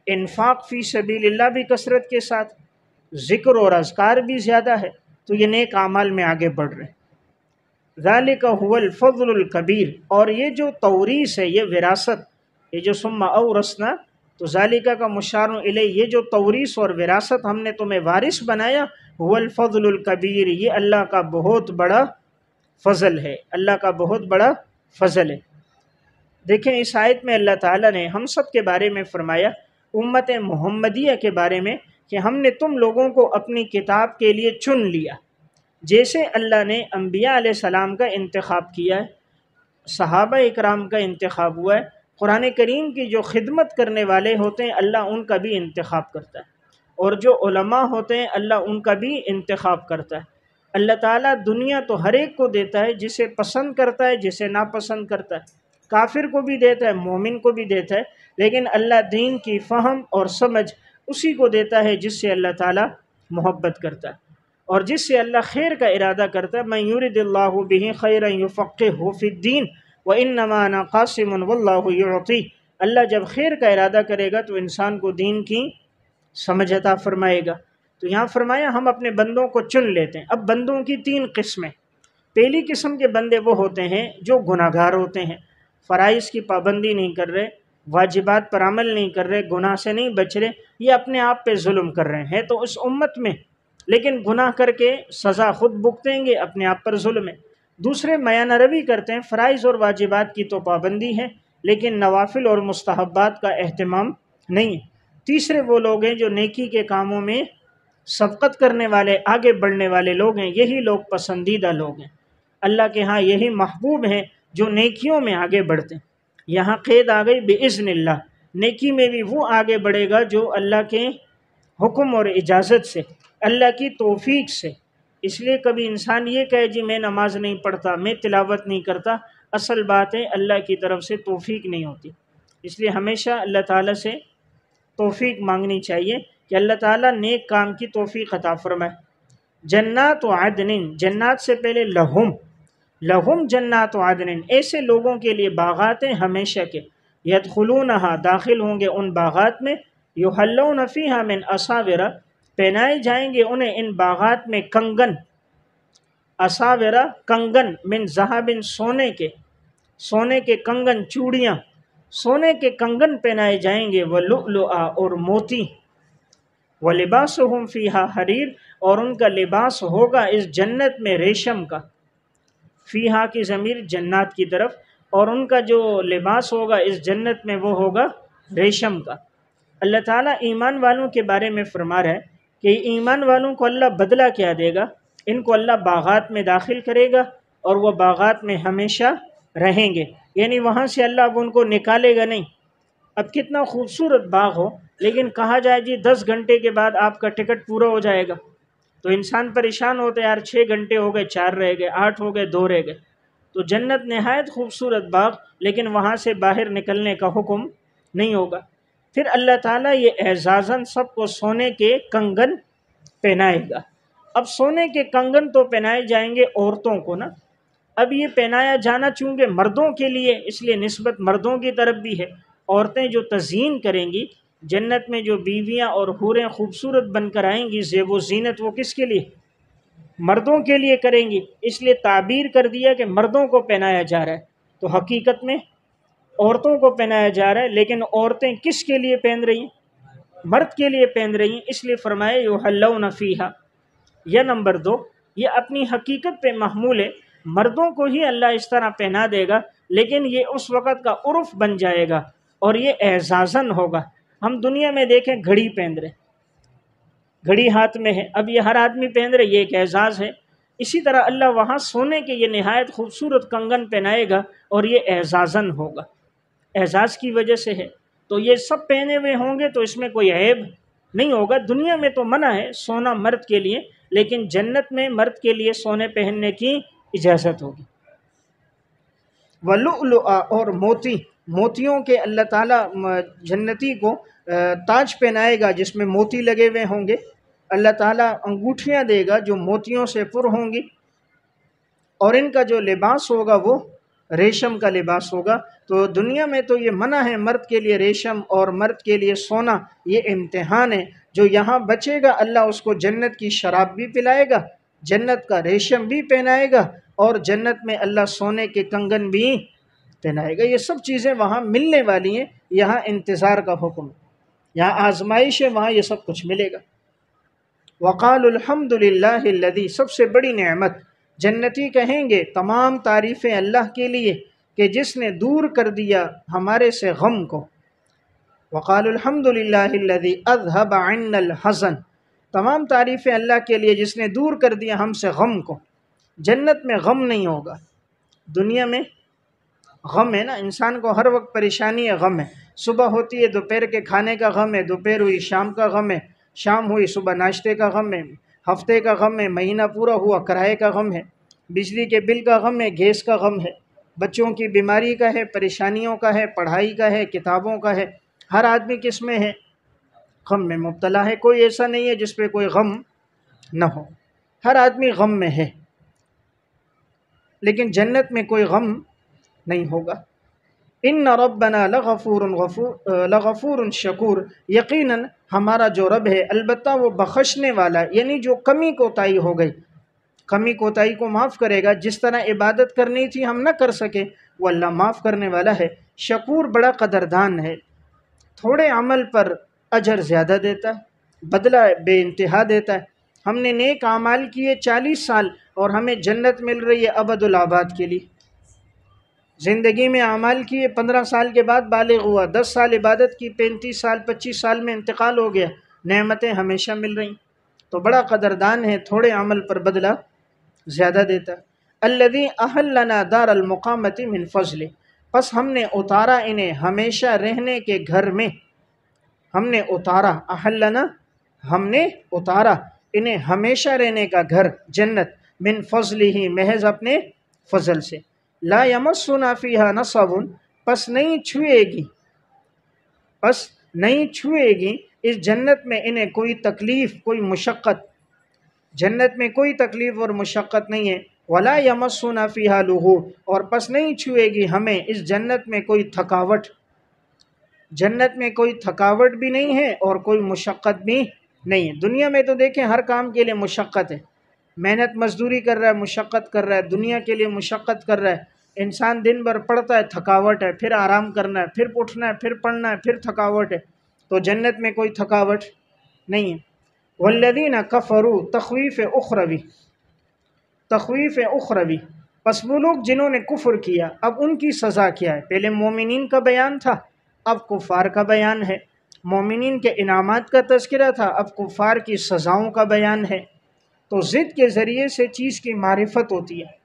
انفاق فی سبیل اللہ بھی کثرت کے ساتھ، ذکر اور اذکار بھی زیادہ ہے، تو یہ نیک اعمال میں آگے بڑھ رہے ہیں۔ ذالک هو الفضل الکبیر، اور یہ جو توریث ہے، یہ وراثت، یہ جو ثم اورثنا، تو ذالکہ کا مشار الیہ، یہ جو توریث اور وراثت ہم نے تمہیں وارث بنایا، هو الفضل الکبیر، یہ اللہ کا بہت بڑا فضل ہے، اللہ کا بہت بڑا فضل ہے۔ دیکھیں اس آیت میں اللہ تعالیٰ نے ہم سب کے بارے میں فرمایا، امت محمدیہ کے بارے میں، کہ ہم نے تم لوگوں کو اپنی کتاب کے لیے چن لیا، جیسے اللہ نے انبیاء علیہ السلام کا انتخاب کیا ہے، صحابہ اکرام کا انتخاب ہوا ہے، قرآن کریم کی جو خدمت کرنے والے ہوتے ہیں اللہ ان کا بھی انتخاب کرتا ہے، اور جو علماء ہوتے ہیں اللہ ان کا بھی انتخاب کرتا ہے۔ اللہ تعالیٰ دنیا تو ہر ایک کو دیتا ہے، جسے پسند کرتا ہے، جسے ناپسند کرتا ہے، کافر کو بھی دیتا ہے، مومن کو بھی دیتا ہے، لیکن اللہ دین کی فہم اور سمجھ اسی کو دیتا ہے جس سے اللہ تعالیٰ محبت کرتا ہے، اور جس سے اللہ خیر کا ارادہ کرتا ہے۔ من یرد اللہ بہ خیرا یفقہہ فی الدین وانما انا قاسم واللہ یعطی، اللہ جب خیر کا ارادہ کرے گا تو انسان کو دین کی سمجھ عطا فرمائے گا۔ تو یہاں فرمایا ہم اپنے بندوں کو چن لیتے ہیں۔ اب بندوں کی تین قسمیں، پہلی قسم کے بندے وہ ہوتے ہیں جو گناہ گار ہوتے ہیں، فرائض کی پابندی نہیں کر رہے، واجبات پر عمل نہیں کر رہے، گناہ سے نہیں بچ رہے، یہ اپنے آپ پہ ظلم کر رہے ہیں تو اس امت میں، لیکن گناہ کر کے سزا خود بھگتیں گے، اپنے آپ پر ظلم ہے۔ دوسرے میانہ روی کرتے ہیں، فرائض اور واجبات کی تو پابندی ہے لیکن نوافل اور مستحبات کا اہتمام نہیں ہے۔ تیسرے وہ لوگ ہیں جو نیکی کے کاموں میں سبقت کرنے والے، آگے بڑھنے والے لوگ ہیں، یہی لوگ پسندیدہ لوگ ہیں، اللہ کے ہاں یہی محبوب ہیں جو نیکیوں میں آگے بڑھتے ہیں۔ یہاں قید آ گئی بِإِذْنِ اللہ، نیکی میں بھی وہ آگے بڑھے گا جو اللہ کے حکم اور اجازت سے، اللہ کی توفیق سے۔ اس لیے کبھی انسان یہ کہے جی میں نماز نہیں پڑھتا، میں تلاوت نہیں کرتا، اصل بات ہے اللہ کی طرف سے توفیق نہیں ہوتی۔ اس لیے ہمیشہ اللہ تعالیٰ سے توفیق مانگنی چاہیے کہ اللہ تعالیٰ نیک کام کی توفیق عطا فرمائے۔ جنات عدن، جنات سے پہلے لہم جنات عدن، ایسے لوگوں کے لیے باغات ہیں ہمیشہ کے، یدخلونہا، داخل ہوں گے ان باغات میں، یحلون فیہا من اساور، پہنائے جائیں گے انہیں ان باغات میں کنگن، اساور کنگن، من ذہب، سونے کے کنگن، چوڑیاں، سونے کے کنگن پہنائے جائیں گے، ولؤلؤا، اور موتی، ولباسہم فیہا حریر، اور ان کا لباس ہوگا اس جنت میں ریشم کا، فیہا کی ضمیر جنات کی طرف، اور ان کا جو لباس ہوگا اس جنت میں وہ ہوگا ریشم کا۔ اللہ تعالیٰ ایمان والوں کے بارے میں فرما رہا ہے کہ ایمان والوں کو اللہ بدلہ کیا دے گا، ان کو اللہ باغات میں داخل کرے گا، اور وہ باغات میں ہمیشہ رہیں گے، یعنی وہاں سے اللہ اب ان کو نکالے گا نہیں۔ اب کتنا خوبصورت باغ ہو، لیکن کہا جائے جی 10 گھنٹے کے بعد آپ کا ٹکٹ پورا ہو جائے گا، تو انسان پریشان ہوتا ہے، یار 6 گھنٹے ہو گئے، 4 رہ گئے، 8 ہو گئے، 2 رہ گئے۔ تو جنت نہایت خوبصورت باغ، لیکن وہاں سے باہر نکلنے کا حکم نہیں ہوگا۔ پھر اللہ تعالیٰ یہ اعزازاً سب کو سونے کے کنگن پہنائے گا۔ اب سونے کے کنگن تو پہنائے جائیں گے عورتوں کو نا، اب یہ پہنایا جانا چونکہ مردوں کے لیے، اس لیے نسبت مردوں کی طرف بھی ہے۔ عورتیں جو تزئین کریں گی جنت میں، جو بیویاں اور حوریں خوبصورت بن کر آئیں گی، زیب و زینت، وہ کس کے لیے؟ مردوں کے لیے کریں گی، اس لیے تعبیر کر دیا کہ مردوں کو پہنایا جا رہا ہے، تو حقیقت میں عورتوں کو پہنایا جا رہا ہے، لیکن عورتیں کس کے لیے پہن رہی ہیں؟ مرد کے لیے پہن رہی ہیں، اس لیے فرمایا یحلون فیہا۔ یا نمبر 2، یہ اپنی حقیقت پہ محمول ہے، مردوں کو ہی اللہ اس طرح پہنا دے گا، لیکن یہ اس وقت کا عرف بن جائے گا اور یہ اعزازاً ہوگا۔ ہم دنیا میں دیکھیں گھڑی پہن رہے، گھڑی ہاتھ میں ہے، اب یہ ہر آدمی پہن رہے، یہ ایک اعزاز ہے۔ اسی طرح اللہ وہاں سونے کے یہ نہایت خوبصورت کنگن پہنائے گا اور یہ اعزازاً ہوگا، اعزاز کی وجہ سے ہے۔ تو یہ سب پہنے ہوئے ہوں گے تو اس میں کوئی عیب نہیں ہوگا۔ دنیا میں تو منع ہے سونا مرد کے لیے، لیکن جنت میں مرد کے لیے سونے پہننے کی اجازت ہوگی۔ وَلُؤْلُؤَ، اور موتی، موتیوں کے اللہ تعالیٰ جنتی کو تاج پہنائے گا جس میں موتی لگے ہوئے ہوں گے۔ اللہ تعالیٰ انگوٹھیاں دے گا جو موتیوں سے پر ہوں گی، اور ان کا جو لباس ہوگا وہ ریشم کا لباس ہوگا۔ تو دنیا میں تو یہ منع ہے مرد کے لیے ریشم اور مرد کے لیے سونا، یہ امتحان ہے۔ جو یہاں بچے گا اللہ اس کو جنت کی شراب بھی پلائے گا، جنت کا ریشم بھی پہنائے گا، اور جنت میں اللہ سونے کے کنگن بھی پہنائے گا۔ یہ سب چیزیں وہاں ملنے والی ہیں، یہاں انتظار کا حکم، یہاں آزمائش ہے، وہاں یہ سب کچھ ملے گا۔ وقالوا الحمد للہ الذی، سب سے بڑی نعمت جنتی کہیں گے تمام تعریفیں اللہ کے لیے کہ جس نے دور کر دیا ہمارے سے غم کو۔ وقالوا الحمد للہ الذی اذهب عنا الحزن، تمام تعریفیں اللہ کے لیے جس نے دور کر دیا ہم سے غم کو۔ جنت میں غم نہیں ہوگا، دنیا میں غم ہے نا، انسان کو ہر وقت پریشانی ہے، غم ہے۔ صبح ہوتی ہے دوپہر کے کھانے کا غم ہے، دوپہر ہوئی شام کا غم ہے، شام ہوئی صبح ناشتے کا غم ہے، ہفتے کا غم ہے، مہینہ پورا ہوا کرائے کا غم ہے، بجلی کے بل کا غم ہے، گیس کا غم ہے، بچوں کی بیماری کا ہے، پریشانیوں کا ہے، پڑھائی کا ہے، کتابوں کا ہے۔ ہر آدمی کس میں ہے؟ غم میں مبتلا ہے، کوئی ایسا نہیں ہے جس پہ کوئی غم نہ ہو، ہر آدمی غم میں ہے، لیکن جنت میں کوئی غم نہیں ہوگا۔ ان ربنا لغفور شکور، یقیناً ہمارا جو رب ہے البتہ وہ بخشنے والا، یعنی جو کمی کوتاہی ہو گئی، کمی کوتاہی کو معاف کرے گا۔ جس طرح عبادت کرنی تھی ہم نہ کر سکے، وہ اللہ معاف کرنے والا ہے۔ شکور بڑا قدردان ہے، تھوڑے عمل پر اجر زیادہ دیتا ہے، بدلہ بے انتہا دیتا ہے۔ ہم نے نیک اعمال کیے 40 سال اور ہمیں جنت مل رہی ہے ابد الآباد کے لیے۔ زندگی میں اعمال کیے، 15 سال کے بعد بالغ ہوا، 10 سال عبادت کی، 35 سال 25 سال میں انتقال ہو گیا، نعمتیں ہمیشہ مل رہی، تو بڑا قدردان ہے، تھوڑے عمل پر بدلہ زیادہ دیتا۔ الذی احلنا دار المقامۃ من فضلہ، پس ہم نے اتارا انہیں ہمیشہ رہنے کے گھر میں، ہم نے اتارا، احلنا ہم نے اتارا انہیں ہمیشہ رہنے کا گھر جنت، من فضلہ محض اپنے فضل سے۔ لا یمسنا فیہا نصب، پس نہیں چھوئے گی اس جنت میں انہیں کوئی تکلیف، کوئی مشقت، جنت میں کوئی تکلیف اور مشقت نہیں ہے۔ ولا یمسنا فیہا لغوب، اور پس نہیں چھوئے گی ہمیں اس جنت میں کوئی تھکاوٹ، جنت میں کوئی تھکاوٹ بھی نہیں ہے اور کوئی مشقت بھی نہیں ہے۔ دنیا میں تو دیکھیں ہر کام کے لیے مشقت ہے، محنت مزدوری کر رہا ہے، مشقت کر رہا ہے، دنیا کے لیے مشقت کر رہا ہے، انسان دن بھر پڑھتا ہے، تھکاوٹ ہے، پھر آرام کرنا ہے، پھر اٹھنا ہے، پھر پڑھنا ہے، پھر تھکاوٹ ہے۔ تو جنت میں کوئی تھکاوٹ نہیں ہے۔ والذین کفروا، تخویف اخروی، تخویف اخروی، پس وہ لوگ جنہوں نے کفر کیا اب ان کی سزا کیا ہے؟ پہلے مومنین کا بیان تھا، اب کفار کا بیان ہے۔ مومنین کے انعامات کا تذکرہ تھا، اب کفار کی سزاؤں کا بیان ہے۔ تو ضد کے ذریعے سے چیز کی معرفت ہوتی ہے،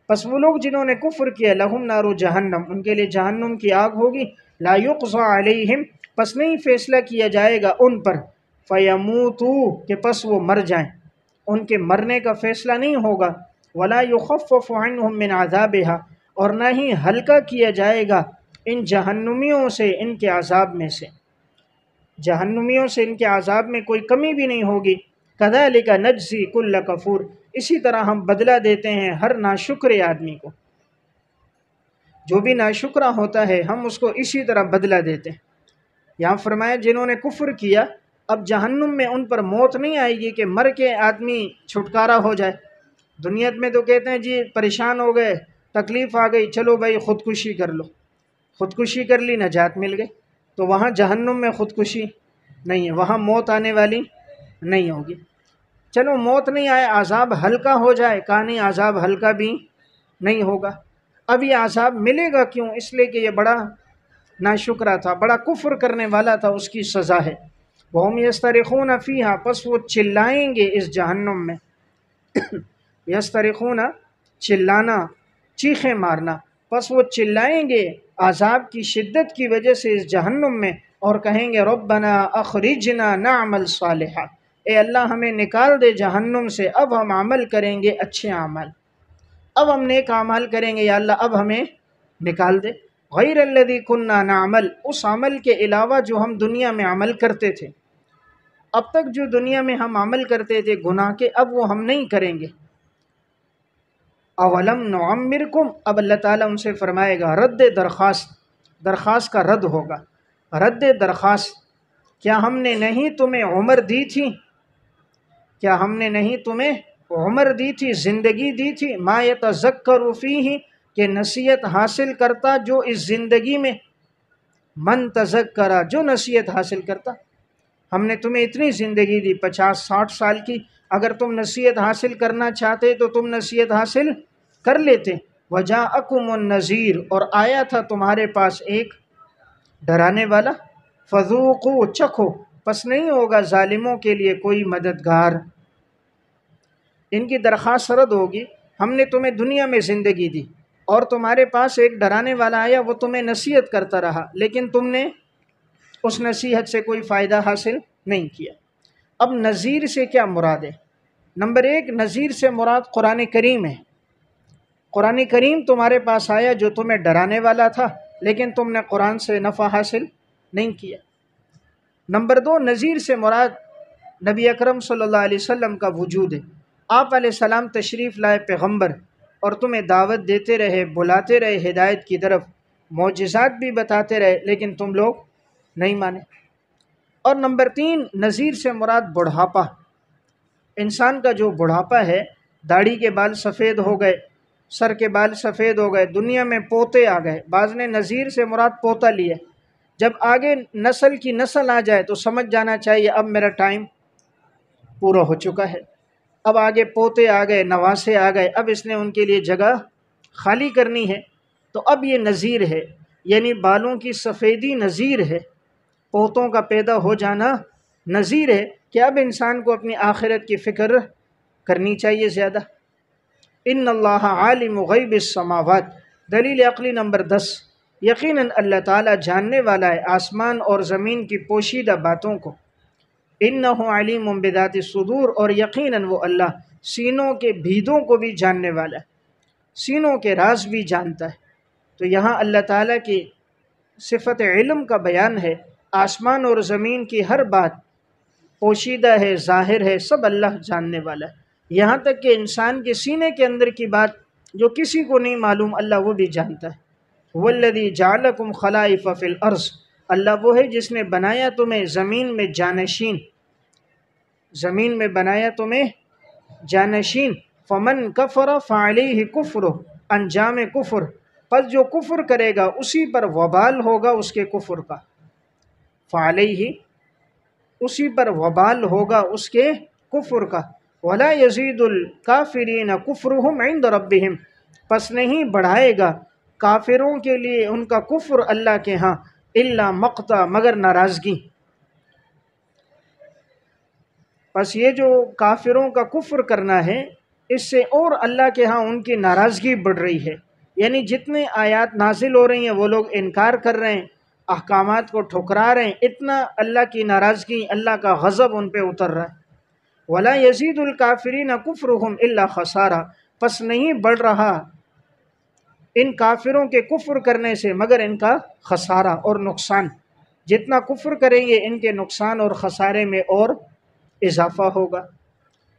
پس وہ لوگ جنہوں نے کفر کیا لہم نار جہنم، ان کے لیے جہنم کی آگ ہوگی، لا یقضی علیہم، پس نہیں فیصلہ کیا جائے گا ان پر، فیموتو، کہ پس وہ مر جائیں، ان کے مرنے کا فیصلہ نہیں ہوگا، ولا یخفف عنہم من عذابہا، اور نہ ہی ہلکا کیا جائے گا ان جہنمیوں سے ان کے عذاب میں سے، جہنمیوں سے ان کے عذاب میں کوئی کمی بھی نہیں ہوگی۔ کذالک نجزی کل کفور، اسی طرح ہم بدلہ دیتے ہیں ہر ناشکر آدمی کو، جو بھی ناشکرہ ہوتا ہے ہم اس کو اسی طرح بدلہ دیتے ہیں۔ یہاں فرمایا جنہوں نے کفر کیا، اب جہنم میں ان پر موت نہیں آئے گی کہ مر کے آدمی چھٹکارا ہو جائے۔ دنیا میں تو کہتے ہیں جی پریشان ہو گئے، تکلیف آ گئی، چلو بھائی خودکشی کر لو، خودکشی کر لی، نجات مل گئی۔ تو وہاں جہنم میں خودکشی نہیں ہے، وہاں موت آنے والی نہیں ہوگی۔ چلو موت نہیں آئے، عذاب ہلکا ہو جائے، کہا نہیں عذاب ہلکا بھی نہیں ہوگا۔ اب یہ عذاب ملے گا کیوں؟ اس لیے کہ یہ بڑا ناشکرا تھا، بڑا کفر کرنے والا تھا، اس کی سزا ہے۔ وَهُمْ يَسْتَرِخُونَ فِيهَا، پس وہ چلائیں گے اس جہنم میں، یسترخون چلانا، چیخیں مارنا، پس وہ چلائیں گے عذاب کی شدت کی وجہ سے اس جہنم میں، اور کہیں گے ربنا اخرجنا نعمل صالحا، اے اللہ ہمیں نکال دے جہنم سے، اب ہم عمل کریں گے اچھے اعمال، اب ہم نیک اعمال کریں گے، یا اللہ اب ہمیں نکال دے، غیر الذی کننا نعمل، اس عمل کے علاوہ جو ہم دنیا میں عمل کرتے تھے، اب تک جو دنیا میں ہم عمل کرتے تھے گناہ کے، اب وہ ہم نہیں کریں گے۔ اولم نعمرکم، اب اللہ تعالیٰ ان سے فرمائے گا رد درخواست، درخواست کا رد ہوگا، رد درخواست، کیا ہم نے نہیں تمہیں عمر دی تھی؟ کیا ہم نے نہیں تمہیں عمر دی تھی، زندگی دی تھی؟ ما یتذکر فیہ، کہ نصیحت حاصل کرتا جو اس زندگی میں، من تذکرہ، جو نصیحت حاصل کرتا۔ ہم نے تمہیں اتنی زندگی دی، 50-60 سال کی، اگر تم نصیحت حاصل کرنا چاہتے تو تم نصیحت حاصل کر لیتے۔ وجاءکم النذیر، اور آیا تھا تمہارے پاس ایک ڈرانے والا، فذوقوا، چکھو، پس نہیں ہوگا ظالموں کے لیے کوئی مددگار۔ ان کی درخواست رد ہوگی، ہم نے تمہیں دنیا میں زندگی دی اور تمہارے پاس ایک ڈرانے والا آیا، وہ تمہیں نصیحت کرتا رہا، لیکن تم نے اس نصیحت سے کوئی فائدہ حاصل نہیں کیا۔ اب نذیر سے کیا مراد ہے؟ نمبر 1، نذیر سے مراد قرآن کریم ہے۔ قرآن کریم تمہارے پاس آیا جو تمہیں ڈرانے والا تھا، لیکن تم نے قرآن سے نفع حاصل نہیں کیا۔ نمبر 2، نذیر سے مراد نبی اکرم صلی اللہ علیہ وسلم کا وجود ہے۔ آپ علیہ السلام تشریف لائے پیغمبر، اور تمہیں دعوت دیتے رہے، بلاتے رہے ہدایت کی طرف، معجزات بھی بتاتے رہے، لیکن تم لوگ نہیں مانے۔ اور نمبر 3، نذیر سے مراد بڑھاپا، انسان کا جو بڑھاپا ہے، داڑھی کے بال سفید ہو گئے، سر کے بال سفید ہو گئے، دنیا میں پوتے آ گئے، بعض نے نذیر سے مراد پوتا لیا۔ جب آگے نسل کی نسل آ جائے تو سمجھ جانا چاہیے اب میرا ٹائم پورا ہو چکا ہے، اب آگے پوتے آ گئے، نواسے آ گئے، اب اس نے ان کے لیے جگہ خالی کرنی ہے، تو اب یہ نذیر ہے، یعنی بالوں کی سفیدی نذیر ہے، پوتوں کا پیدا ہو جانا نذیر ہے کہ اب انسان کو اپنی آخرت کی فکر کرنی چاہیے زیادہ۔ ان اللہ عالم غیب السماوات، دلیل عقلی نمبر 10، یقیناً اللہ تعالیٰ جاننے والا ہے آسمان اور زمین کی پوشیدہ باتوں کو۔ انہ علیم بذات الصدور، اور یقیناً وہ اللہ سینوں کے بھیدوں کو بھی جاننے والا ہے، سینوں کے راز بھی جانتا ہے۔ تو یہاں اللہ تعالیٰ کی صفت علم کا بیان ہے، آسمان اور زمین کی ہر بات پوشیدہ ہے، ظاہر ہے، سب اللہ جاننے والا ہے، یہاں تک کہ انسان کے سینے کے اندر کی بات جو کسی کو نہیں معلوم، اللہ وہ بھی جانتا ہے۔ والذی جعلکم خلائف فی الارض، اللہ وہ ہے جس نے بنایا تمہیں زمین میں جانشین، زمین میں بنایا تمہیں جانشین۔ فمن کفر فعلیہ کفر، انجام کفر، پس جو کفر کرے گا اسی پر وبال ہوگا اس کے کفر کا، فعلیہ، اسی پر وبال ہوگا اس کے کفر کا۔ ولا یزید الکافرین کفرہم عند ربہم، پس نہیں بڑھائے گا کافروں کے لیے ان کا کفر اللہ کے ہاں، الا مقتا، مگر ناراضگی۔ پس یہ جو کافروں کا کفر کرنا ہے، اس سے اور اللہ کے ہاں ان کی ناراضگی بڑھ رہی ہے، یعنی جتنے آیات نازل ہو رہی ہیں وہ لوگ انکار کر رہے ہیں، احکامات کو ٹھکرا رہے ہیں، اتنا اللہ کی ناراضگی، اللہ کا غضب ان پہ اتر رہا ہے۔ وَلَا يَزِيدُ الْكَافِرِينَ كُفْرُهُمْ إِلَّا خَسَارًا، پس نہیں بڑھ رہا ان کافروں کے کفر کرنے سے مگر ان کا خسارہ اور نقصان، جتنا کفر کریں گے ان کے نقصان اور خسارے میں اور اضافہ ہوگا۔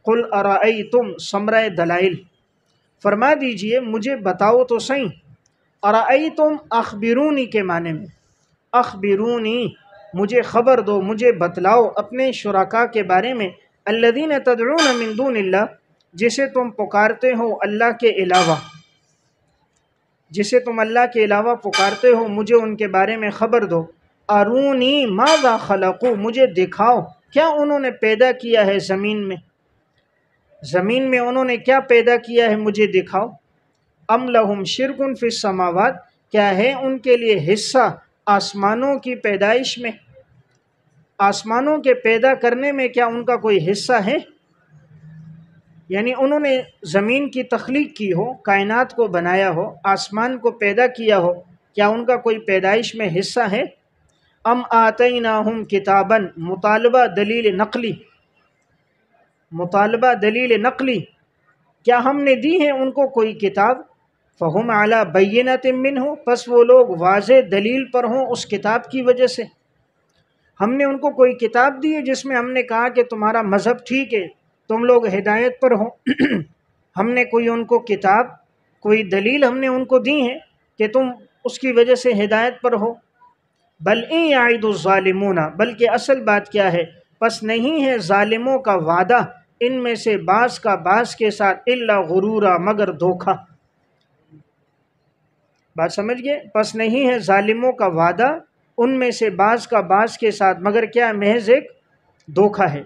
قُلْ أَرَأَيْتُمْ ثمرۂ دلائل، فرما دیجئے مجھے بتاؤ تو صحیح۔ أَرَأَيْتُمْ اخبرونی کے معنی میں، اخبرونی مجھے خبر دو، مجھے بتلاؤ اپنے شرکاء کے بارے میں، الذین تدعون من دون اللہ، جسے تم پکارتے ہو اللہ کے علاوہ، جسے تم اللہ کے علاوہ پکارتے ہو، مجھے ان کے بارے میں خبر دو۔ ارونی ماذا خلقوا، مجھے دکھاؤ کیا انہوں نے پیدا کیا ہے زمین میں، زمین میں انہوں نے کیا پیدا کیا ہے مجھے دکھاؤ۔ ام لہم شرک فی السماوات، کیا ہے ان کے لیے حصہ آسمانوں کی پیدائش میں، آسمانوں کے پیدا کرنے میں کیا ان کا کوئی حصہ ہے؟ یعنی انہوں نے زمین کی تخلیق کی ہو، کائنات کو بنایا ہو، آسمان کو پیدا کیا ہو، کیا ان کا کوئی پیدائش میں حصہ ہے؟ ام آتیناہم کتابا، مطالبہ دلیل نقلی، مطالبہ دلیل نقلی، کیا ہم نے دی ہے ان کو کوئی کتاب؟ فہم علی بینۃ منہ، پس وہ لوگ واضح دلیل پر ہوں اس کتاب کی وجہ سے۔ ہم نے ان کو کوئی کتاب دی ہے جس میں ہم نے کہا کہ تمہارا مذہب ٹھیک ہے، تم لوگ ہدایت پر ہو؟ ہم نے کوئی ان کو کتاب، کوئی دلیل ہم نے ان کو دی ہے کہ تم اس کی وجہ سے ہدایت پر ہو؟ بل ان یعد الظالمون، بلکہ اصل بات کیا ہے، پس نہیں ہے ظالموں کا وعدہ ان میں سے بعض کا بعض کے ساتھ، الا غرورا، مگر دھوکہ۔ بات سمجھ گئے؟ پس نہیں ہے ظالموں کا وعدہ ان میں سے بعض کا بعض کے ساتھ مگر کیا، محض ایک دھوکہ ہے۔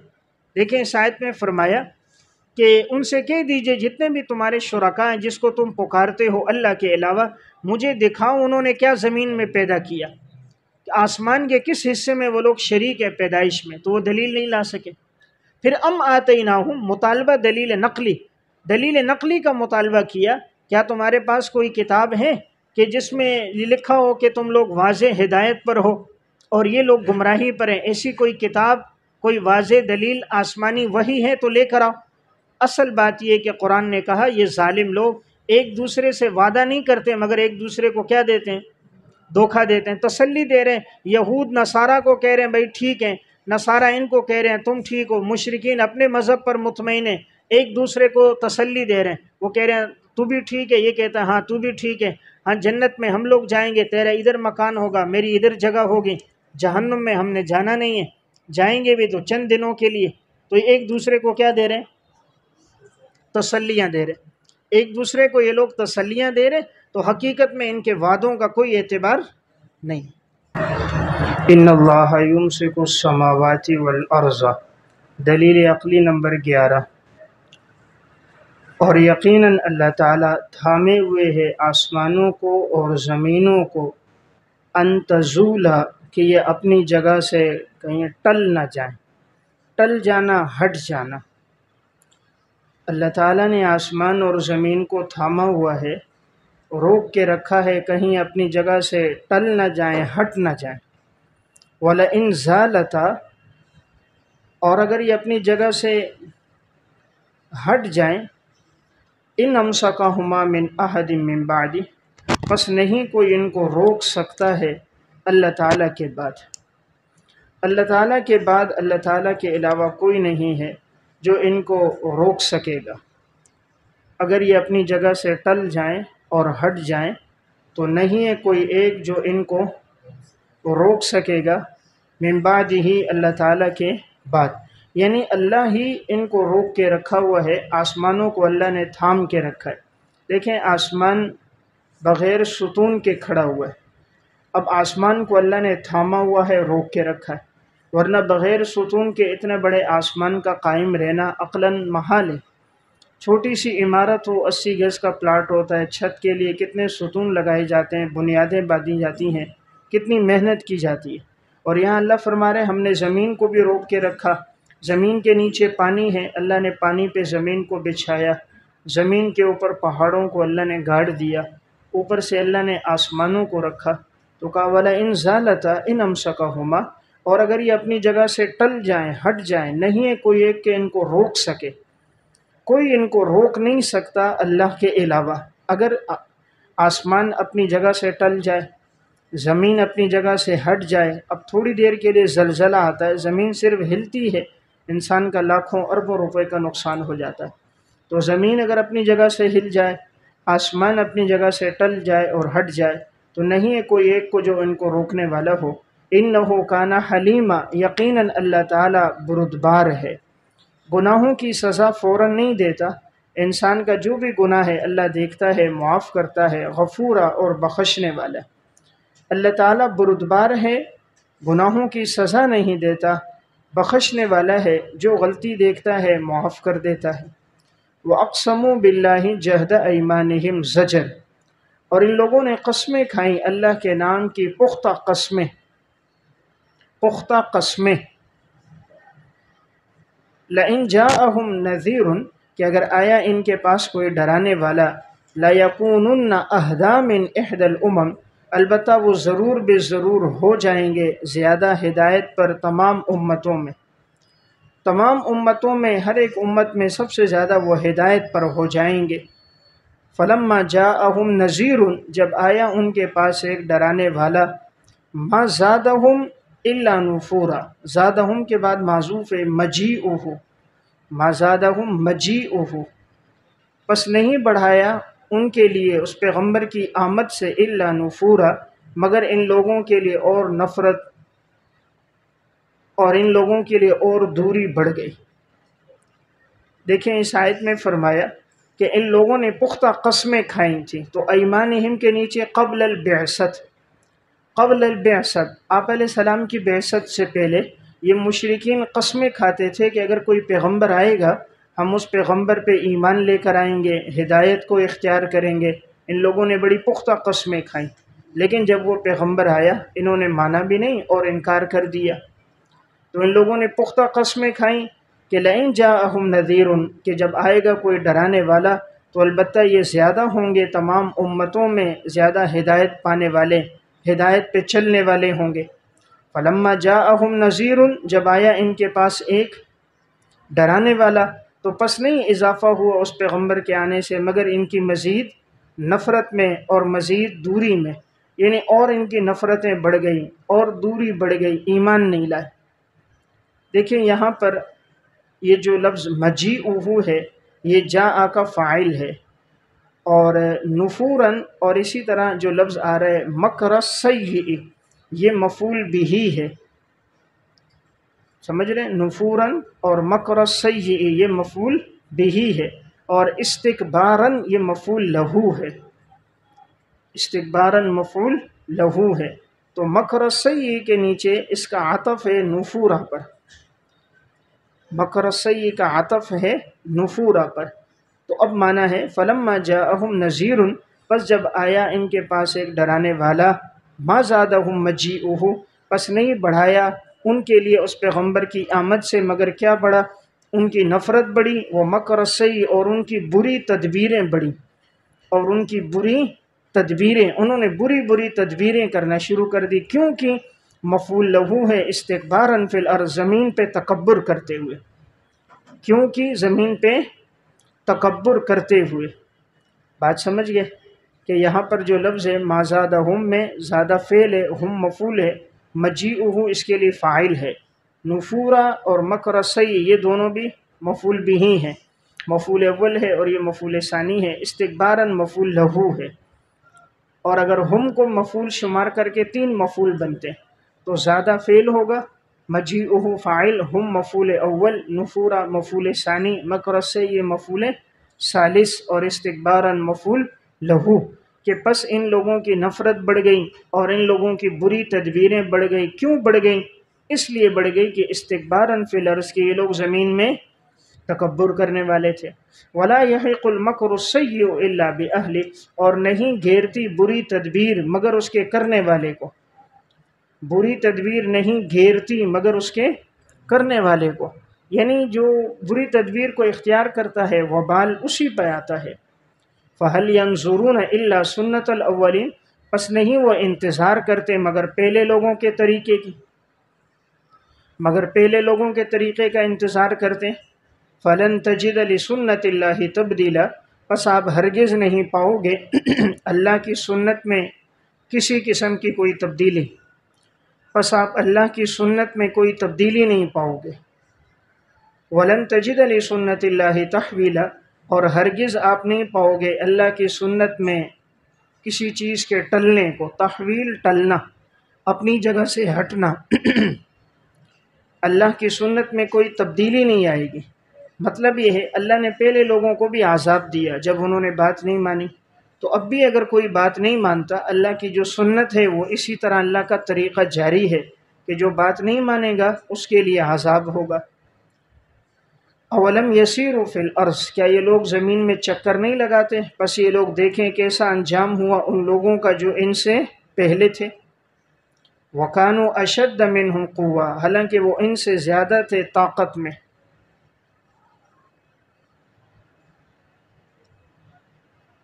دیکھیں اس آیت میں فرمایا کہ ان سے کہہ دیجئے جتنے بھی تمہارے شرکاء ہیں جس کو تم پکارتے ہو اللہ کے علاوہ، مجھے دکھاؤ انہوں نے کیا زمین میں پیدا کیا، آسمان کے کس حصے میں وہ لوگ شریک ہے پیدائش میں، تو وہ دلیل نہیں لا سکے۔ پھر ام آتیناہم، مطالبہ دلیل نقلی، دلیل نقلی کا مطالبہ کیا، کیا تمہارے پاس کوئی کتاب ہے کہ جس میں یہ لکھا ہو کہ تم لوگ واضح ہدایت پر ہو اور یہ لوگ گمراہی پر ہیں؟ ایسی کوئی کتاب، کوئی واضح دلیل آسمانی وحی ہے تو لے کر آؤ۔ اصل بات یہ کہ قرآن نے کہا یہ ظالم لوگ ایک دوسرے سے وعدہ نہیں کرتے مگر ایک دوسرے کو کیا دیتے ہیں، دھوکہ دیتے ہیں، تسلی دے رہے ہیں۔ یہود نصارہ کو کہہ رہے ہیں بھائی ٹھیک ہے، نصارہ ان کو کہہ رہے ہیں تم ٹھیک ہو، مشرکین اپنے مذہب پر مطمئن ہیں، ایک دوسرے کو تسلی دے رہے ہیں، وہ کہہ رہے ہیں تو بھی ٹھیک ہے، یہ کہتا ہے ہاں تو بھی ٹھیک ہے، ہاں جنت میں ہم لوگ جائیں گے، تیرا ادھر مکان ہوگا، میری ادھر جگہ ہوگی، جہنم میں ہم نے جانا نہیں ہے، جائیں گے بھی تو چند دنوں کے لیے۔ تو ایک دوسرے کو کیا دے رہے ہیں، تسلیاں دے رہے، ایک دوسرے کو یہ لوگ تسلیاں دے رہے، تو حقیقت میں ان کے وعدوں کا کوئی اعتبار نہیں۔ ان اللہ یمسک السماوات والارض، دلیل عقلی نمبر 11، اور یقیناً اللہ تعالیٰ تھامے ہوئے ہے آسمانوں کو اور زمینوں کو، ان تزولا، کہ یہ اپنی جگہ سے کہیں ٹل نہ جائیں، ٹل جانا، ہٹ جانا۔ اللہ تعالیٰ نے آسمان اور زمین کو تھاما ہوا ہے، روک کے رکھا ہے، کہیں اپنی جگہ سے ٹل نہ جائیں، ہٹ نہ جائیں۔ وَلَئِن زَالَتَا، اور اگر یہ اپنی جگہ سے ہٹ جائیں، ان امسکہما من احد من بعدی، پس نہیں کوئی ان کو روک سکتا ہے اللہ تعالیٰ کے بعد، اللہ تعالیٰ کے بعد اللہ تعالیٰ کے علاوہ کوئی نہیں ہے جو ان کو روک سکے گا۔ اگر یہ اپنی جگہ سے ٹل جائیں اور ہٹ جائیں تو نہیں ہے کوئی ایک جو ان کو روک سکے گا، من بعد ہی، اللہ تعالیٰ کے بعد، یعنی اللہ ہی ان کو روک کے رکھا ہوا ہے، آسمانوں کو اللہ نے تھام کے رکھا ہے۔ دیکھیں آسمان بغیر ستون کے کھڑا ہوا ہے، اب آسمان کو اللہ نے تھاما ہوا ہے، روک کے رکھا ہے، ورنہ بغیر ستون کے اتنے بڑے آسمان کا قائم رہنا عقلاً محال ہے۔ چھوٹی سی عمارت ہو، 80 گز کا پلاٹ ہوتا ہے، چھت کے لیے کتنے ستون لگائے جاتے ہیں، بنیادیں باندھی جاتی ہیں، کتنی محنت کی جاتی ہے۔ اور یہاں اللہ فرما رہے ہیں ہم نے زمین کو بھی روک کے رکھا، زمین کے نیچے پانی ہے، اللہ نے پانی پہ زمین کو بچھایا، زمین کے اوپر پہاڑوں کو اللہ نے گاڑ دیا، اوپر سے اللہ نے آسمانوں کو رکھا، تو کہا وَلَئِن زَالَتَا إِنْ أَمْسَكَهُمَا، اور اگر یہ اپنی جگہ سے ٹل جائیں، ہٹ جائیں، نہیں ہے کوئی ایک کہ ان کو روک سکے، کوئی ان کو روک نہیں سکتا اللہ کے علاوہ۔ اگر آسمان اپنی جگہ سے ٹل جائے، زمین اپنی جگہ سے ہٹ جائے، اب تھوڑی دیر کے لیے زلزلہ آتا ہے، زمین صرف ہلتی ہے، انسان کا لاکھوں اربوں روپے کا نقصان ہو جاتا ہے۔ تو زمین اگر اپنی جگہ سے ہل جائے، آسمان اپنی جگہ سے ٹل جائے اور ہٹ جائے، تو نہیں ہے کوئی ایک کو جو ان کو روکنے والا ہو۔ انہ کان حلیما، یقیناً اللہ تعالیٰ بردبار ہے، گناہوں کی سزا فوراً نہیں دیتا، انسان کا جو بھی گناہ ہے اللہ دیکھتا ہے، معاف کرتا ہے، غفورا اور بخشنے والا ہے۔ اللہ تعالیٰ بردبار ہے، گناہوں کی سزا نہیں دیتا، بخشنے والا ہے، جو غلطی دیکھتا ہے معاف کر دیتا ہے۔ وَأَقْسَمُوا بِاللَّهِ جَهْدَ أَيْمَانِهِمْ زجر، اور ان لوگوں نے قسمیں کھائیں اللہ کے نام کی پختہ قسمیں، پختہ قسمیں۔ لَإِن جَاءَهُمْ نَذِيرٌ، کہ اگر آیا ان کے پاس کوئی ڈرانے والا، لَيَكُونُنَّ أَهْدَىٰ مِنْ إِحْدَى الْأُمَمِ، البتہ وہ ضرور بے ضرور ہو جائیں گے زیادہ ہدایت پر تمام امتوں میں، تمام امتوں میں ہر ایک امت میں سب سے زیادہ وہ ہدایت پر ہو جائیں گے۔ فلما جاءہم نذیر، جب آیا ان کے پاس ایک ڈرانے والا، ما زادہم الا نفورا، زادہم کے بعد معذوف ہے مجیئہ، ما زادہم مجیئہ، پس نہیں بڑھایا ان کے لیے اس پیغمبر کی آمد سے الا نفورا، مگر ان لوگوں کے لیے اور نفرت اور ان لوگوں کے لیے اور دوری بڑھ گئی۔ دیکھیں اس آیت میں فرمایا کہ ان لوگوں نے پختہ قسمیں کھائیں تھیں، تو ایمانہم کے نیچے قبل البعثت، قبل البعثت، آپ علیہ السلام کی بعثت سے پہلے یہ مشرکین قسمیں کھاتے تھے کہ اگر کوئی پیغمبر آئے گا ہم اس پیغمبر پہ ایمان لے کر آئیں گے، ہدایت کو اختیار کریں گے۔ ان لوگوں نے بڑی پختہ قسمیں کھائیں، لیکن جب وہ پیغمبر آیا انہوں نے مانا بھی نہیں اور انکار کر دیا۔ تو ان لوگوں نے پختہ قسمیں کھائیں کہ لئن جاءہم نذیر، کہ جب آئے گا کوئی ڈرانے والا تو البتہ یہ زیادہ ہوں گے تمام امتوں میں، زیادہ ہدایت پانے والے، ہدایت پہ چلنے والے ہوں گے۔ فلما جاءہم نذیر، جب آیا ان کے پاس ایک ڈرانے والا، تو پس نہیں اضافہ ہوا اس پیغمبر کے آنے سے مگر ان کی مزید نفرت میں اور مزید دوری میں، یعنی اور ان کی نفرتیں بڑھ گئیں اور دوری بڑھ گئی، ایمان نہیں لائے۔ دیکھیں یہاں پر یہ جو لفظ مجیئہ ہے یہ جاء کا فاعل ہے، اور نفوراً اور اسی طرح جو لفظ آ رہا ہے مکر السیئ، یہ مفعول بہ ہے، سمجھ رہے ہیں؟ نفوراً اور مکر السیئ یہ مفعول بہ ہے، اور استکباراً یہ مفعول لہو ہے، استکباراً مفعول لہو ہے۔ تو مکر السیئ کے نیچے اس کا عطف ہے نفورہ پر، مکر السیئ کا عطف ہے نفورہ پر۔ تو اب معنی ہے فلما جاءہم نذیر، پس جب آیا ان کے پاس ایک ڈرانے والا، ما زادہم مجیئہ، پس نہیں بڑھایا ان کے لیے اس پیغمبر کی آمد سے مگر کیا بڑھا؟ ان کی نفرت بڑھی، وہ مکر السیئ، اور ان کی بری تدبیریں بڑھی، اور ان کی بری تدبیریں، انہوں نے بری بری تدبیریں کرنا شروع کر دی۔ کیونکہ مفعول لہو ہے استکباراً فی الارض، زمین پہ تکبر کرتے ہوئے، کیونکہ زمین پہ تکبر کرتے ہوئے۔ بات سمجھ گئے کہ یہاں پر جو لفظ ہے ما زادہم میں زیادہ فعل ہے، ہم مفعول ہے، مجیئہ اس کے لیے فاعل ہے، نفورا اور مکر السیئ یہ دونوں بھی مفعول بھی ہیں، مفعول اول ہے اور یہ مفعول ثانی ہے، استکباراً مفعول لہو ہے۔ اور اگر ہم کو مفعول شمار کر کے 3 مفعول بنتے تو زیادہ فعل ہوگا، مجیئہ فاعل، ہم مفعول اول، نفورا مفعول ثانی، مکر السیئ مفعول ثالث، اور استکباراً مفعول لہو، کہ پس ان لوگوں کی نفرت بڑھ گئی اور ان لوگوں کی بری تدبیریں بڑھ گئی۔ کیوں بڑھ گئیں؟ اس لیے بڑھ گئی کہ استکباراً فی الارض، کہ یہ لوگ زمین میں تکبر کرنے والے تھے۔ ولا یحیق المکر السیئ الا باہلہ، اور نہیں گھیرتی بری تدبیر مگر اس کے کرنے والے کو، بری تدبیر نہیں گھیرتی مگر اس کے کرنے والے کو، یعنی جو بری تدبیر کو اختیار کرتا ہے وبال اسی پہ آتا ہے۔ فَهَلْ يَنظُرُونَ إِلَّا سُنَّةَ الْأَوَّلِينَ، پس نہیں وہ انتظار کرتے مگر پہلے لوگوں کے طریقے کی، مگر پہلے لوگوں کے طریقے کا انتظار کرتے۔ فَلَن تَجِدَ لِسُنَّةِ اللَّهِ تَبْدِيلًا، پس آپ ہرگز نہیں پاؤ گے اللہ کی سنت میں کسی قسم کی کوئی تبدیلی، پس آپ اللہ کی سنت میں کوئی تبدیلی نہیں پاؤ گے۔ وَلَن تَجِدَ لِسُنَّةِ اللَّهِ تَحْوِيلًا، اور ہرگز آپ نہیں پاؤ گے اللہ کی سنت میں کسی چیز کے ٹلنے کو۔ تحویل ٹلنا، اپنی جگہ سے ہٹنا اللہ کی سنت میں کوئی تبدیلی نہیں آئے گی۔ مطلب یہ ہے اللہ نے پہلے لوگوں کو بھی عذاب دیا جب انہوں نے بات نہیں مانی، تو اب بھی اگر کوئی بات نہیں مانتا، اللہ کی جو سنت ہے وہ اسی طرح اللہ کا طریقہ جاری ہے کہ جو بات نہیں مانے گا اس کے لیے عذاب ہوگا۔ اولم یسیروا فی الارض، کیا یہ لوگ زمین میں چکر نہیں لگاتے؟ پس یہ لوگ دیکھیں کیسا انجام ہوا ان لوگوں کا جو ان سے پہلے تھے۔ وَكَانُوا أَشَدَّ مِنْهُمْ قُوَّةً، حالانکہ وہ ان سے زیادہ تھے طاقت میں۔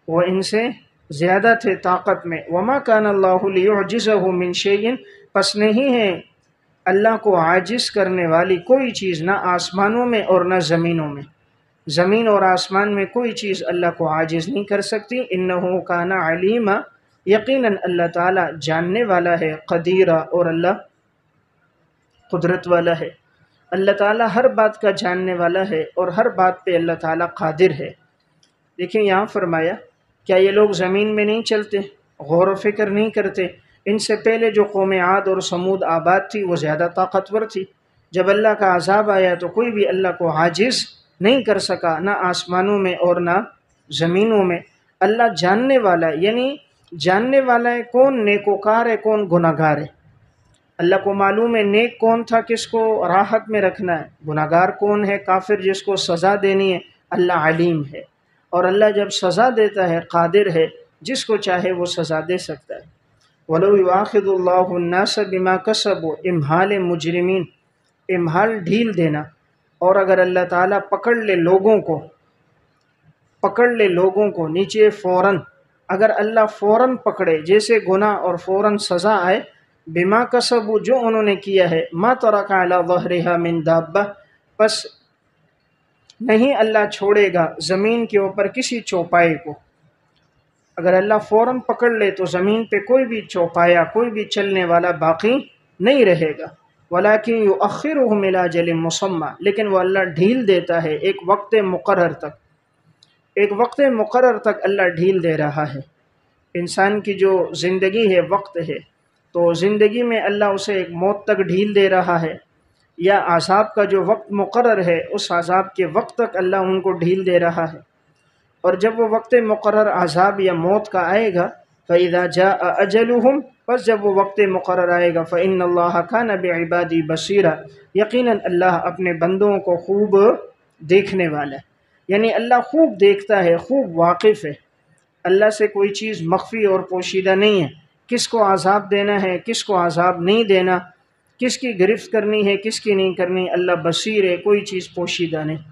وہ ان سے زیادہ تھے طاقت میں۔ وَمَا كَانَ اللَّهُ لِيُعْجِزَهُ مِنْ شَيْءٍ، پس نہیں ہے اللہ کو عاجز کرنے والی کوئی چیز، نہ آسمانوں میں اور نہ زمینوں میں، زمین اور آسمان میں کوئی چیز اللہ کو عاجز نہیں کر سکتی۔ إِنَّهُ كَانَ عَلِيمًا، یقیناً اللہ تعالیٰ جاننے والا ہے، قدیرہ، اور اللہ قدرت والا ہے۔ اللہ تعالیٰ ہر بات کا جاننے والا ہے اور ہر بات پہ اللہ تعالیٰ قادر ہے۔ دیکھیں یہاں فرمایا کیا یہ لوگ زمین میں نہیں چلتے، غور و فکر نہیں کرتے؟ ان سے پہلے جو قوم عاد اور سمود آباد تھی وہ زیادہ طاقتور تھی، جب اللہ کا عذاب آیا تو کوئی بھی اللہ کو عاجز نہیں کر سکا، نہ آسمانوں میں اور نہ زمینوں میں۔ اللہ جاننے والا ہے، یعنی جاننے والا ہے کون نیکوکار ہے کون گناہ گار ہے۔ اللہ کو معلوم ہے نیک کون تھا کس کو راحت میں رکھنا ہے، گناہ گار کون ہے کافر جس کو سزا دینی ہے۔ اللہ علیم ہے، اور اللہ جب سزا دیتا ہے قادر ہے، جس کو چاہے وہ سزا دے سکتا ہے۔ وَلَوْ يُؤَاخِذُ اللَّهُ النَّاسَ بِمَا كَسَبُوا، امہال مجرمین، امہال ڈھیل دینا، اور اگر اللہ تعالیٰ پکڑ لے لوگوں کو نیچے فوراً، اگر اللہ فوراً پکڑے جیسے گناہ اور فوراً سزا آئے، بما کسبوا، جو انہوں نے کیا ہے، ما ترک علی ظہرها من دابہ، پس نہیں اللہ چھوڑے گا زمین کے اوپر کسی چوپائے کو۔ اگر اللہ فوراً پکڑ لے تو زمین پہ کوئی بھی چوپایا، کوئی بھی چلنے والا باقی نہیں رہے گا۔ وَلَكِنْ يُؤَخِّرُهُمْ إِلَىٰ أَجَلٍ مُّسَمًّى، لیکن وہ اللہ ڈھیل دیتا ہے ایک وقت مقرر تک، ایک وقت مقرر تک اللہ ڈھیل دے رہا ہے۔ انسان کی جو زندگی ہے وقت ہے، تو زندگی میں اللہ اسے ایک موت تک ڈھیل دے رہا ہے، یا عذاب کا جو وقت مقرر ہے اس عذاب کے وقت تک اللہ ان کو ڈھیل دے رہا ہے۔ اور جب وہ وقت مقرر عذاب یا موت کا آئے گا، فَإِذَا جَاءَ أَجَلُهُمْ، پس جب وہ وقت مقرر آئے گا، فَإِنَّ اللَّهَ كَانَ بِعِبَادِهِ بَصِيرًا، یقیناً اللہ اپنے بندوں کو خوب دیکھنے والا ہے، یعنی اللہ خوب دیکھتا ہے، خوب واقف ہے۔ اللہ سے کوئی چیز مخفی اور پوشیدہ نہیں ہے، کس کو عذاب دینا ہے کس کو عذاب نہیں دینا، کس کی گرفت کرنی ہے کس کی نہیں کرنی، اللہ بصیر ہے، کوئی چیز پوشیدہ نہیں۔